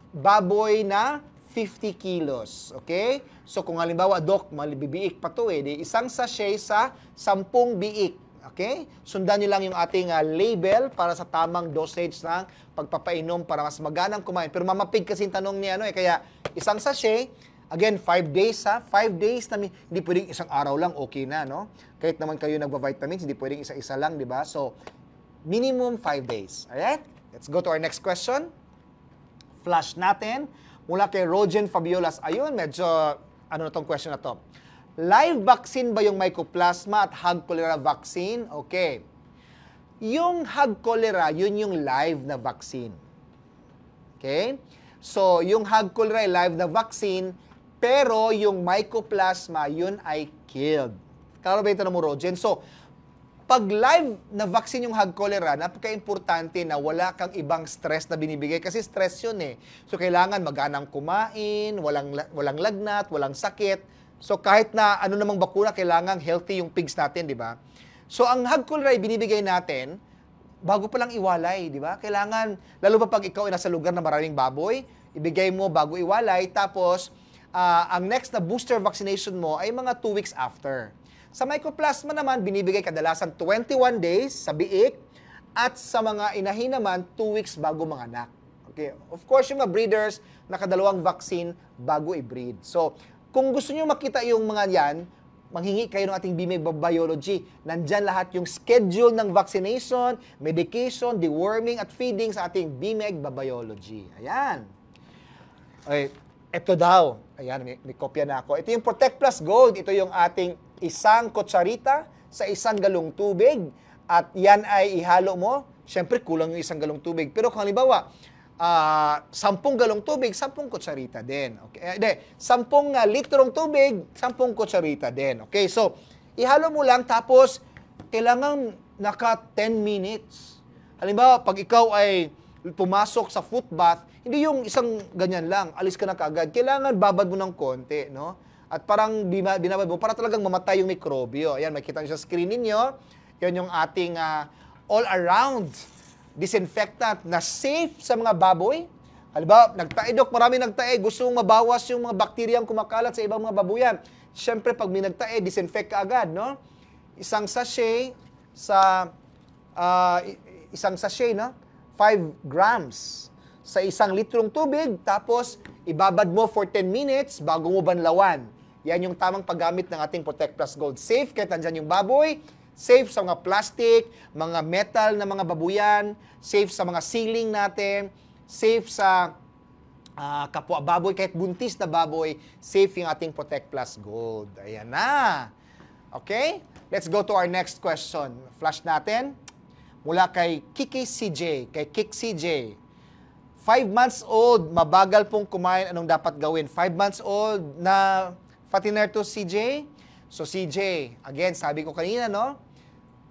Speaker 1: baboy na 50 kilos. Okay? So kung halimbawa, Doc, malibibiik pa to di isang sachet sa 10 biik. Okay? Sundan nyo lang yung ating label para sa tamang dosage ng pagpapainom para mas maganang kumain. Pero mamapig kasi yung tanong niya, kaya isang sachet, again, 5 days 5 days, hindi pwedeng isang araw lang, okay na, no? Kahit naman kayo nagva-vitamins, hindi pwedeng isa-isa lang, di ba? So, minimum 5 days. Alright? Let's go to our next question. Flash natin. Mula kay Rogen Fabiolas. Ayun, medyo, ano na tong question na to? Live vaccine ba yung Mycoplasma at Hog Cholera vaccine? Okay. Yung Hog Cholera, yun yung live na vaccine. Okay? So, yung Hog Cholera ay live na vaccine, pero yung Mycoplasma, yun ay killed. Klaro ba yung tanong mo, Rogen? So, pag live na vaccine yung Hog Cholera, napaka-importante na wala kang ibang stress na binibigay kasi stress yun eh. So, kailangan maganang kumain, walang lagnat, walang sakit. So, kahit na ano namang bakuna, kailangan healthy yung pigs natin, di ba? So, ang Hog Cholera binibigay natin, bago pa lang iwalay, di ba? Kailangan, lalo pa pag ikaw ay nasa lugar na maraming baboy, ibigay mo bago iwalay, tapos, ang next na booster vaccination mo ay mga 2 weeks after. Sa Mycoplasma naman, binibigay kadalasan 21 days sa biik at sa mga inahin naman 2 weeks bago manganak. Okay. Of course, yung mga breeders, nakadalawang vaccine bago i-breed. So, kung gusto niyo makita yung mga yan, manghingi kayo ng ating BMEG Biology. Nandyan lahat yung schedule ng vaccination, medication, deworming at feeding sa ating BMEG Biology. Ayan. Okay. Ito daw. Ayan, may kopya na ako. Ito yung Protect Plus Gold. Ito yung ating isang kutsarita sa isang galong tubig. At yan ay ihalo mo. Siyempre, kulang yung isang galong tubig. Pero kung halimbawa, 10 galong tubig, 10 kutsarita din. Okay? 10 litrong tubig, 10 kutsarita din. Okay, so, ihalo mo lang tapos, kailangan naka 10 minutes. Halimbawa, pag ikaw ay pumasok sa foot bath, hindi yung isang ganyan lang, alis ka na kaagad. Kailangan babad mo ng konti, no? At parang binabad mo, para talagang mamatay yung mikrobyo. Ayan, makikita nyo sa screen ninyo. Yan yung ating all-around disinfectant na safe sa mga baboy. Halimbawa, nagtae, Dok, marami nagtae, gusto mong mabawas yung mga bakteriyang kumakalat sa ibang mga babuyan. Siyempre, pag may nagtae, disinfect ka agad, no? Isang sachet sa, no? 5 grams sa isang litrong tubig, tapos ibabad mo for 10 minutes bago mo banlawan. Yan yung tamang paggamit ng ating Protect Plus Gold. Safe kahit nandyan yung baboy, safe sa mga plastic, mga metal na mga babuyan, safe sa mga ceiling natin, safe sa kapwa baboy, kahit buntis na baboy, safe yung ating Protect Plus Gold. Ayan na. Okay? Let's go to our next question. Flash natin. Mula kay Kiki CJ, kay Kik CJ. 5 months old, mabagal pong kumain, anong dapat gawin? 5 months old na fattener to CJ? So CJ, again, sabi ko kanina, no?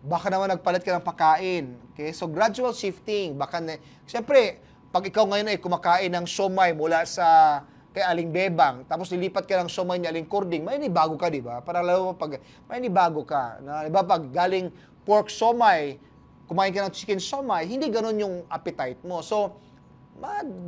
Speaker 1: Baka naman nagpalit ka ng pagkain. Okay? So gradual shifting. Siyempre, pag ikaw ngayon ay kumakain ng siomay mula sa kay Aling Bebang, tapos lilipat ka ng siomay ni Aling Kording, may nibago ka, di ba? Para lalo pag may nibago ka. Di ba, pag galing pork siomay, kumain ka ng chicken siomay, hindi ganun yung appetite mo. So,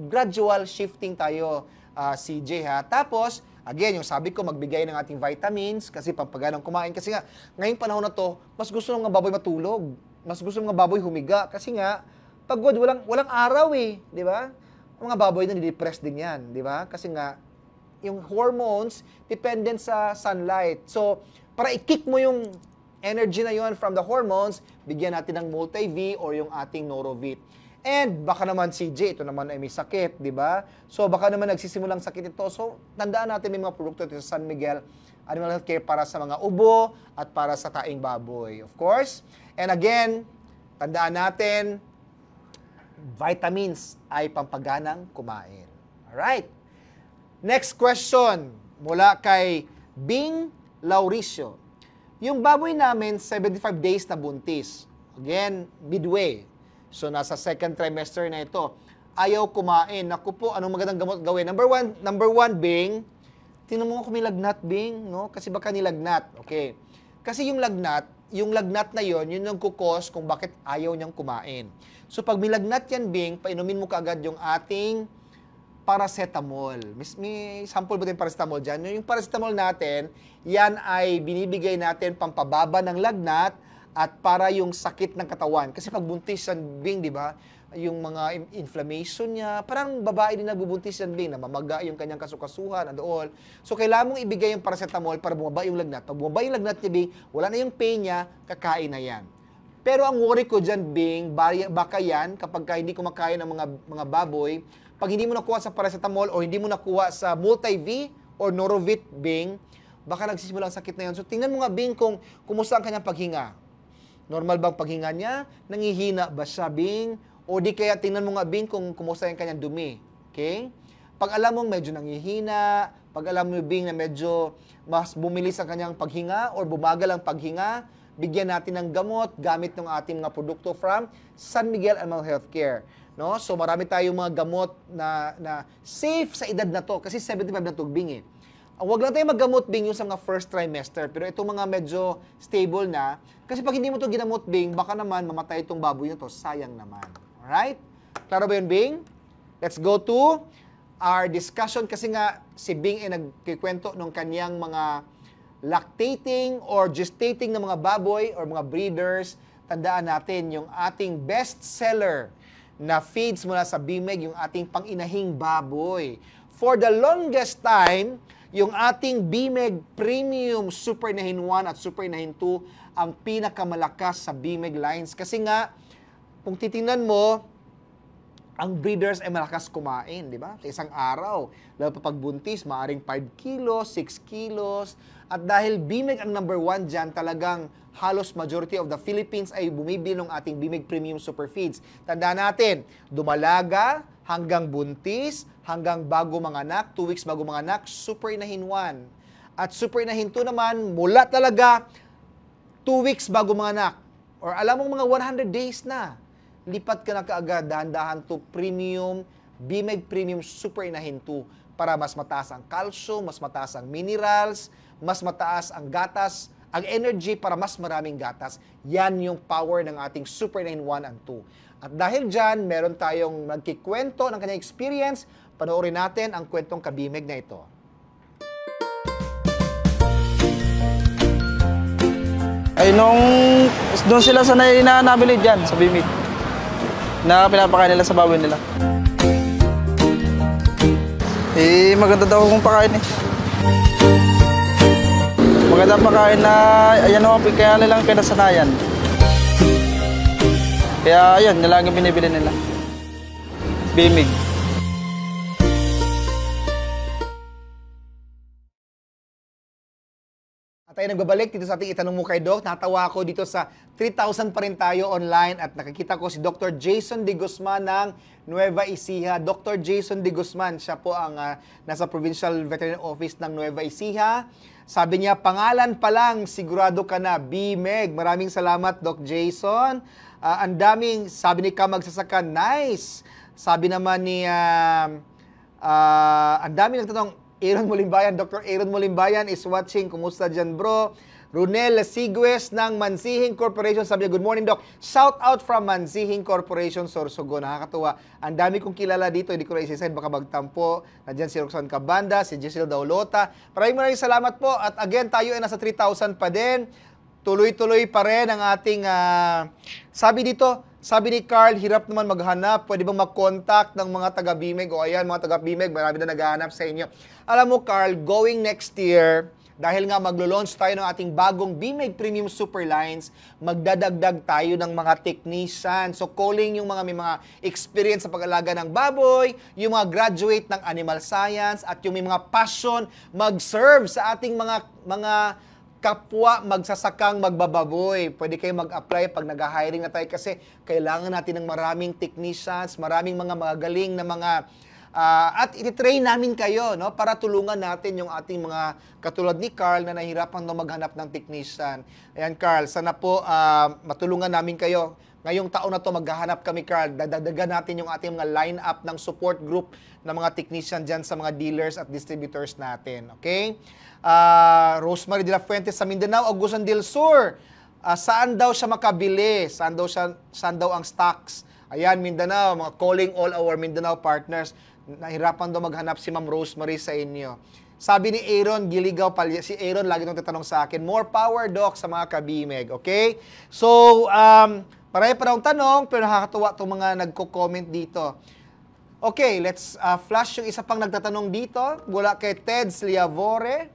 Speaker 1: gradual shifting tayo, CJ, ha. Tapos, again, yung sabi ko, magbigay ng ating vitamins kasi pampaganang kumain. Kasi nga, ngayong panahon na to, mas gusto ng mga baboy matulog. Mas gusto ng mga baboy humiga. Kasi nga, pagod, walang araw eh. Di ba? Ang mga baboy na nilipress din yan. Di ba? Kasi nga, yung hormones, dependent sa sunlight. So, para i-kick mo yung energy na yon from the hormones, bigyan natin ng Multi-V or yung ating Norovit. And baka naman CJ, ito naman ay may sakit, di ba? So baka naman nagsisimulang sakit ito. So tandaan natin may mga produkto dito sa San Miguel Animal Healthcare para sa mga ubo at para sa taing baboy, of course. And again, tandaan natin, vitamins ay pampaganang kumain. Alright. Next question mula kay Bing Lauricio. Yung baboy namin, 75 days na buntis. Again, midway. So, nasa second trimester na ito. Ayaw kumain. Naku po, anong magandang gamot gawin? Number one, Bing, tingnan mo kung may lagnat, Bing, no? Kasi baka nilagnat. Okay. Kasi yung lagnat na yon, yun yung kukos kung bakit ayaw niyang kumain. So, pag may lagnat yan, Bing, painumin mo kaagad yung ating paracetamol. May sample ba tayong paracetamol dyan? Yung paracetamol natin, yan ay binibigay natin pampababa ng lagnat at para yung sakit ng katawan. Kasi pag buntis yan, Bing, di ba? Yung mga inflammation niya, parang babae din nagbubuntis yan, Bing, namamaga yung kanyang kasukasuhan and all. So, kailangan mong ibigay yung paracetamol para bumaba yung lagnat. Pag bumaba yung lagnat niya, Bing, wala na yung pain niya, kakain na yan. Pero ang worry ko dyan, Bing, baka yan, kapag hindi kumakain ng mga baboy, pag hindi mo nakuha sa paracetamol o hindi mo nakuha sa Multi-V or Norovit, Bing, baka nagsisimula ang sakit na yun. So, tingnan mo nga, Bing, kung kumusta ang kanyang paghinga. Normal bang paghinga niya? Nangihina ba siya, Bing? O di kaya tingnan mo nga, Bing, kung kumusta yung kanyang dumi. Okay? Pag alam mong medyo nangihina, pag alam mo, Bing, na medyo mas bumilis ang kanyang paghinga or bumagal ang paghinga, bigyan natin ng gamot gamit ng ating mga produkto from San Miguel Animal Healthcare. No? So marami tayong mga gamot na safe sa edad na to kasi 75 na to, Bing, eh. Huwag lang tayo maggamot, Bing, yung sa mga first trimester. Pero itong mga medyo stable na, kasi pag hindi mo to ginamot, Bing, baka naman mamatay itong baboy na to. Sayang naman. Alright? Klaro ba yun, Bing? Let's go to our discussion kasi nga si Bing ay nagkikwento ng kanyang mga lactating or gestating na mga baboy or mga breeders. Tandaan natin yung ating best seller na feeds mula sa BMEG, yung ating panginahing baboy. For the longest time, yung ating BMEG Premium Super Inahin 1 at Super Inahin 2 ang pinakamalakas sa BMEG lines. Kasi nga, kung titingnan mo, ang breeders ay malakas kumain, di ba? Sa isang araw, lalo pa pagbuntis, maaring 5 kilos, 6 kilos. At dahil BMEG ang number 1 dyan, talagang halos majority of the Philippines ay bumibili ng ating BMEG Premium Super Feeds. Tandaan natin, dumalaga hanggang buntis, hanggang bago manganak, 2 weeks bago manganak, Super Inahin 1. At Super Inahin 2 naman, mula talaga 2 weeks bago manganak. Or alam mo mga 100 days na. Lipat ka na kaagad, dahan-dahan to Premium, BMEG Premium Super Inahin 2 para mas mataas ang calcium, mas mataas ang minerals, mas mataas ang gatas, ang energy para mas maraming gatas. Yan yung power ng ating Super Inahin 1 and 2. At dahil dyan, meron tayong nagkikwento ng kanyang experience. Panoorin natin ang kwentong kabimeg na ito.
Speaker 3: Ay, doon sila sanay na nabili dyan sa Bimig. Na pinapakain nila sa baboy nila. Eh, maganda daw kung pakain eh. Maganda pakain na, ayan o, kaya nilang kinasanayan. Kaya ayan, nilang binibili nila. Bimig.
Speaker 1: At tayo nagbabalik dito sa ating Itanong Mo kay Doc. Natawa ako dito sa 3,000 pa rin tayo online at nakikita ko si Dr. Jason De Guzman ng Nueva Ecija. Dr. Jason De Guzman, siya po ang nasa Provincial Veterinary Office ng Nueva Ecija. Sabi niya, pangalan pa lang, sigurado ka na, BMEG. Maraming salamat, Doc Jason. Ang daming, sabi ni Ka Magsasaka, nice. Sabi naman ni, ang daming nagtatanong, Aaron Molimbayan, Dr. Aaron Molimbayan is watching. Kumusta dyan, bro? Runel Sigues ng Mansihing Corporation. Sabi niya, good morning, Doc. Shout out from Mansihing Corporation, Sorsogon. Nakakatuwa. Ang dami kong kilala dito. Hindi ko na isa-send. Baka magtampo. Nandiyan si Roxanne Cabanda, si Giselle Daulota. Maraming salamat po. At again, tayo ay nasa 3,000 pa din. Tuloy-tuloy pa rin ang ating... Sabi ni Carl, hirap naman maghanap. Pwede bang mag-contact ng mga taga-BMEG? O ayan, mga taga-BMEG, marami na naghahanap sa inyo. Alam mo, Carl, going next year, dahil nga maglo-launch tayo ng ating bagong BMEG Premium Super Lines, magdadagdag tayo ng mga technician. So, calling yung mga may mga experience sa pag-alaga ng baboy, yung mga graduate ng animal science, at yung may mga passion mag-serve sa ating mga kapwa magsasakang magbababoy. Pwede kayo mag-apply pag nag-hiring na tayo kasi kailangan natin ng maraming technicians, maraming mga magagaling na mga at ititrain namin kayo, no, para tulungan natin yung ating mga katulad ni Carl na nahihirapan na maghanap ng technician. Ayan, Carl, sana po matulungan namin kayo. Ngayong taon na to maghahanap kami, Carl. Dadagdagan natin yung ating mga line-up ng support group ng mga technician dyan sa mga dealers at distributors natin. Okay? Rosemary de la Fuente sa Mindanao, Agusan del Sur. Saan daw siya makabili? Saan daw ang stocks? Ayan, Mindanao, mga calling all our Mindanao partners. Nahirapan daw maghanap si Ma'am Rosemary sa inyo. Sabi ni Aaron Giligaw Palya, si Aaron lagi nang tatanong sa akin, more power, Doc, sa mga kabimeg, okay? So, marami pa daw tanong, pero nakakatuwa itong mga nagko-comment dito. Okay, let's flash yung isa pang nagtatanong dito, mula kay Teds Liavore.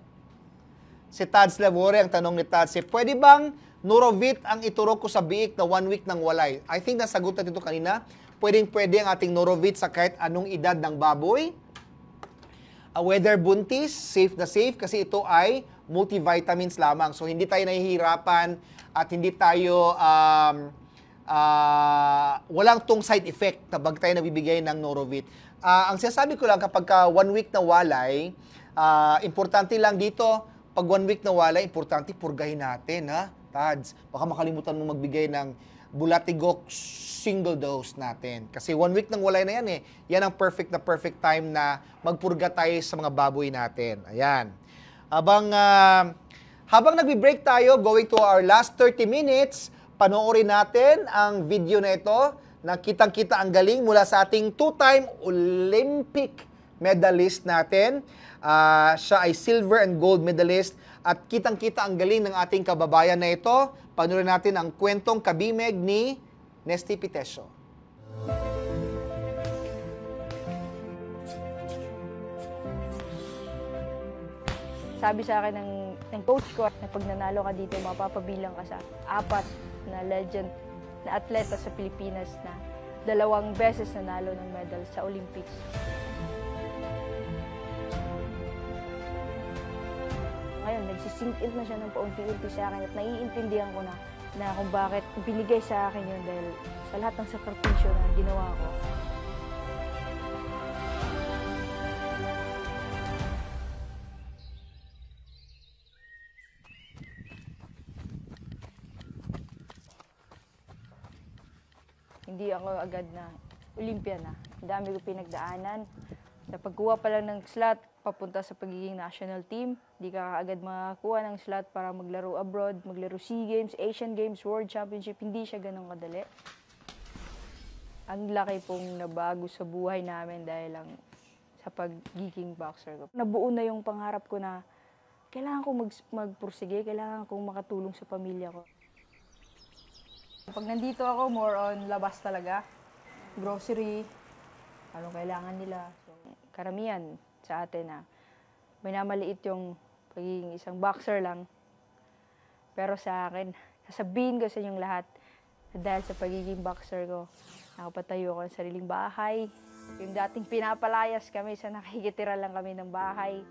Speaker 1: Si Teds Liavore, ang tanong ni Teds, pwede bang Nurovit ang iturok ko sa biik na 1 week ng walay? I think nasagot na dito kanina, pwedeng-pwede ang ating Nurovit sa kahit anong edad ng baboy. Whether buntis, safe na safe kasi ito ay multivitamins lamang. So hindi tayo nahihirapan at hindi tayo walang tong side effect na bag tayo nabibigay ng Norovit. Ang sinasabi ko lang kapag 1 week na walay, importante lang dito, pag 1 week na walay, importante purgahin natin, ha? Tads, baka makalimutan mo magbigay ng Bulatigok single dose natin. Kasi 1 week nang walay na yan eh. Yan ang perfect time na magpurga tayo sa mga baboy natin. Ayan. Habang nagbi-break tayo, going to our last 30 minutes, panoorin natin ang video na ito na kitang-kita ang galing mula sa ating 2-time Olympic medalist natin. Siya ay silver and gold medalist at kitang-kita ang galing ng ating kababayan na ito. Panoorin natin ang kwentong kabimeg ni Nesty Pitesio.
Speaker 4: Sabi sa akin ng coach ko na pag nanalo ka dito, mapapabilang ka sa 4 na legend na atleta sa Pilipinas na 2 beses nanalo ng medal sa Olympics. Ngayon, nagsisink in na siya ng paunti-unti sa akin at naiintindihan ko na kung bakit binigay sa akin yun dahil sa lahat ng sakripisyo na ginawa ko. Hindi ako agad na Olympian na. Ang dami ko pinagdaanan. Sa pagkuha pa lang ng slot, papunta sa pagiging national team, di ka agad makakuha ng slot para maglaro abroad, maglaro SEA Games, Asian Games, World Championship. Hindi siya ganun kadali. Ang laki pong nabago sa buhay namin dahil lang sa pagiging boxer ko. Nabuo na yung pangarap ko na kailangan kong magpursige, kailangan kong makatulong sa pamilya ko. Pag nandito ako, more on labas talaga. Grocery, anong kailangan nila. So, karamihan sa atin na minamaliit yung pagiging isang boxer lang. Pero sa akin, sasabihin ko sa inyong lahat na dahil sa pagiging boxer ko, nakapatayo ako ng sariling bahay. Yung dating pinapalayas kami sa nakikitira lang kami ng bahay.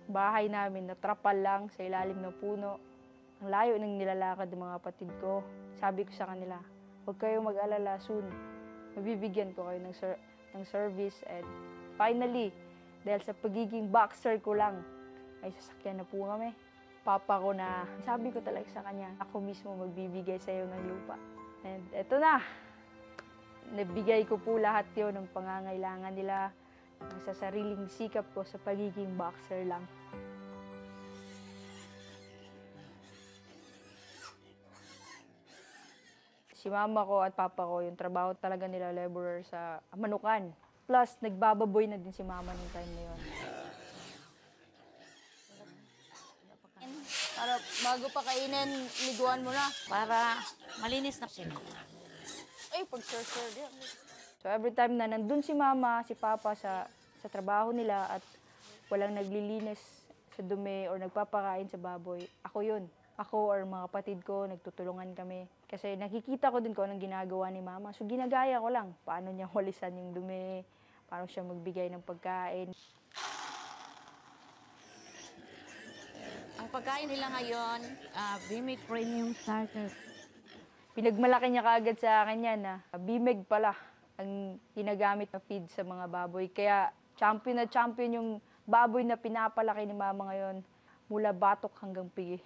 Speaker 4: Bahay namin na trapal lang sa ilalim ng puno. Ang layo ng nilalakad ng mga kapatid ko. Sabi ko sa kanila, huwag kayong mag-alala soon. Mabibigyan ko kayo ng service. And finally, dahil sa pagiging boxer ko lang, ay sasakyan na po kami. Papa ko na, sabi ko talaga sa kanya, ako mismo magbibigay sa iyo ng lupa. And eto na, nabigay ko po lahat yon ng pangangailangan nila sa sariling sikap ko sa pagiging boxer lang. Si mama ko at papa ko, yung trabaho talaga nila laborer sa Manukan. Plus, nagbababoy na din si mama nung time na yun.
Speaker 5: Para bago pa kainin, liguan mo na. Para malinis na sila.
Speaker 4: Ay, pag-sir din. So, every time na nandun si mama, si papa sa trabaho nila at walang naglilinis sa dumi or nagpapakain sa baboy, ako yun. Ako or mga kapatid ko, nagtutulungan kami. Kasi nakikita ko din kung anong ginagawa ni mama. So, ginagaya ko lang. Paano niya walisan yung dumi, paano siya magbigay ng pagkain.
Speaker 5: Ang pagkain nila ngayon, Bimig Premium Starter.
Speaker 4: Pinagmalaki niya kaagad sa akin yan na Bimeg pala ang ginagamit na feed sa mga baboy. Kaya champion na champion yung baboy na pinapalaki ni mama ngayon mula batok hanggang pigi.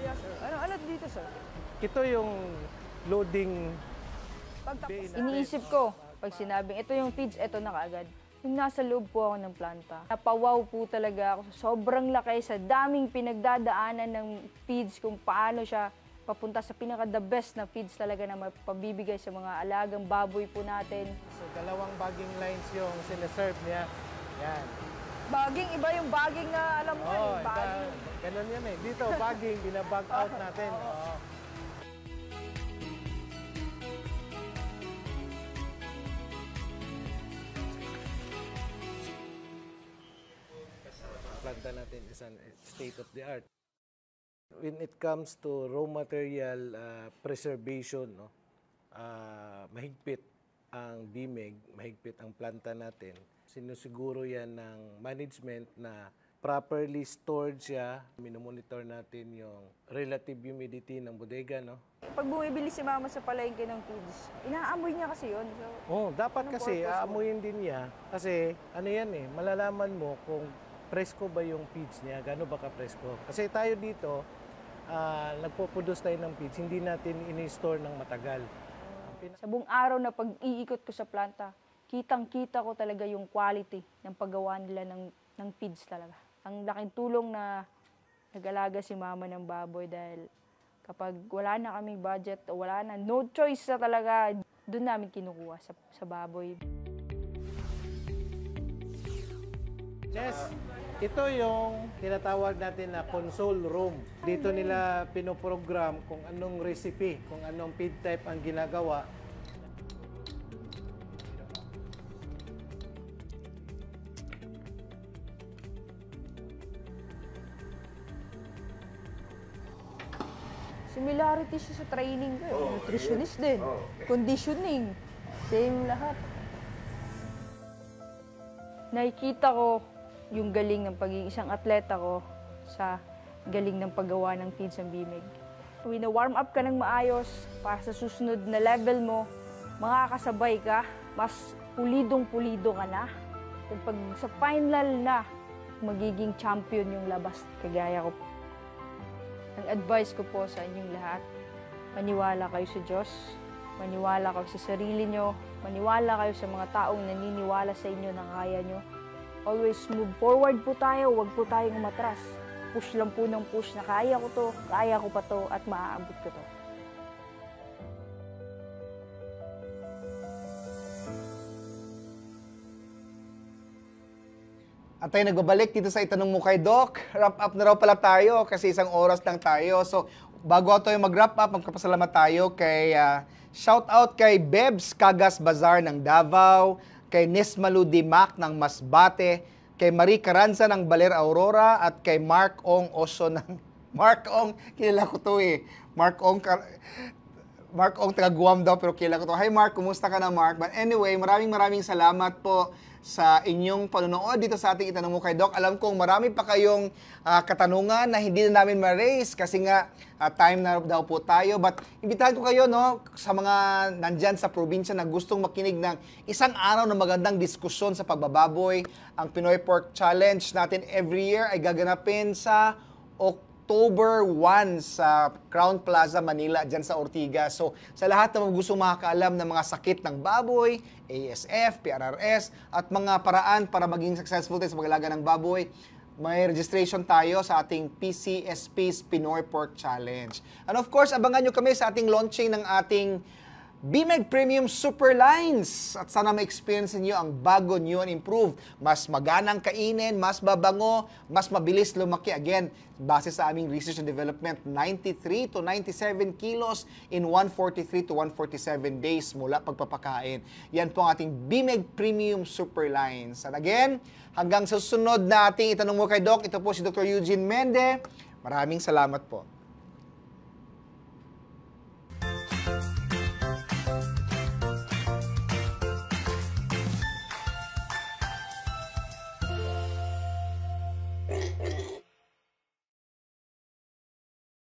Speaker 4: Yes, sir. Ano dito, sir?
Speaker 6: Ito yung loading bay na
Speaker 4: Iniisip ko, pag sinabing ito yung feeds, ito na kaagad. Yung nasa loob po ako ng planta, napawaw po talaga ako. Sobrang laki sa daming pinagdadaanan ng feeds kung paano siya papunta sa pinaka-the best na feeds talaga na mapabibigay sa mga alagang baboy po natin.
Speaker 6: So, dalawang bagging lines yung sinaserve niya. Yan.
Speaker 4: Bagging, iba yung bagging na alam mo,
Speaker 6: Oo,
Speaker 4: yung bagging.
Speaker 6: ganun yan eh. Dito, bagging, binabag out natin. Oo. Planta natin is an state of the art. When it comes to raw material preservation, no, mahigpit ang BIMEG, mahigpit ang planta natin. Sinusiguro yan ng management na properly stored siya. Minomonitor natin yung relative humidity ng bodega, no?
Speaker 4: Pag bumibili si mama sa palengke ng feeds, inaamoy niya kasi yun. So,
Speaker 6: Oh, dapat
Speaker 4: anong
Speaker 6: kasi
Speaker 4: purpose mo?
Speaker 6: aamuyin din niya kasi ano yan eh, malalaman mo kung presko ba yung feeds niya, gaano ba ka-presko. Kasi tayo dito, nagpo-produce tayo ng feeds, hindi natin ini-store ng matagal.
Speaker 4: Sa buong araw na pag-iikot ko sa planta, kitang-kita ko talaga yung quality ng paggawa nila ng feeds talaga. Ang laking tulong na nag-alaga si mama ng baboy dahil kapag wala na kaming budget o wala na, no choice na talaga, doon namin kinukuha sa baboy.
Speaker 6: Yes, ito yung tinatawag natin na console room. Dito nila pinoprogram kung anong recipe, kung anong feed type ang ginagawa.
Speaker 4: Similarity siya sa training ko. Nutritionist din. Conditioning. Same lahat. Nakikita ko yung galing ng pagiging isang atleta ko sa galing ng paggawa ng feeds ng BIMEG. Wina-warm up ka ng maayos para sa susunod na level mo, makakasabay ka, mas pulidong-pulido ka na. At pag sa final na, magiging champion yung labas kagaya ko. Ang advice ko po sa inyong lahat, maniwala kayo sa Diyos, maniwala kayo sa sarili nyo, maniwala kayo sa mga taong naniniwala sa inyo na kaya nyo. Always move forward po tayo, huwag po tayong umatras. Push lang po ng push na kaya ko to, kaya ko pa to, at maaabot ko to.
Speaker 1: At tayo nagbabalik dito sa Itanong Mo kay Doc. Wrap up na raw pala tayo kasi isang oras lang tayo. So, bago tayo mag-wrap up, magpapasalamat tayo kay shout out kay Bebs Cagas Bazar ng Davao, kay Nismalu Dimac ng Masbate, kay Marie Carranza ng Baler Aurora, at kay Mark Ong Oso ng... Mark Ong, kilala ko to eh. Mark Ong taga Guam daw, pero kilala ko to. Hi Mark, kumusta ka na Mark? But anyway, maraming salamat po sa inyong panonood dito sa ating Itanong Mo kay Doc. Alam kong marami pa kayong katanungan na hindi na namin ma-raise kasi nga time na daw po tayo. But imbitahan ko kayo no, sa mga nandyan sa probinsya na gustong makinig ng isang araw na magandang diskusyon sa pagbababoy. Ang Pinoy Pork Challenge natin every year ay gaganapin sa October 1 sa Crown Plaza, Manila, dyan sa Ortigas. So, sa lahat na gusto makakaalam ng mga sakit ng baboy, ASF, PRRS, at mga paraan para maging successful tayo sa pag-alaga ng baboy, may registration tayo sa ating PCSP's Pinoy Pork Challenge. And of course, abangan nyo kami sa ating launching ng ating BIMEG Premium Super Lines. At sana ma-experience niyo ang bago, new and improved. Mas maganang kainin, mas babango, mas mabilis lumaki. Again, base sa aming research and development, 93 to 97 kilos in 143 to 147 days mula pagpapakain. Yan po ang ating BIMEG Premium Super Lines. And again, hanggang sa susunod na ating Itanong Mo kay Doc, ito po si Dr. Eugene Mende. Maraming salamat po.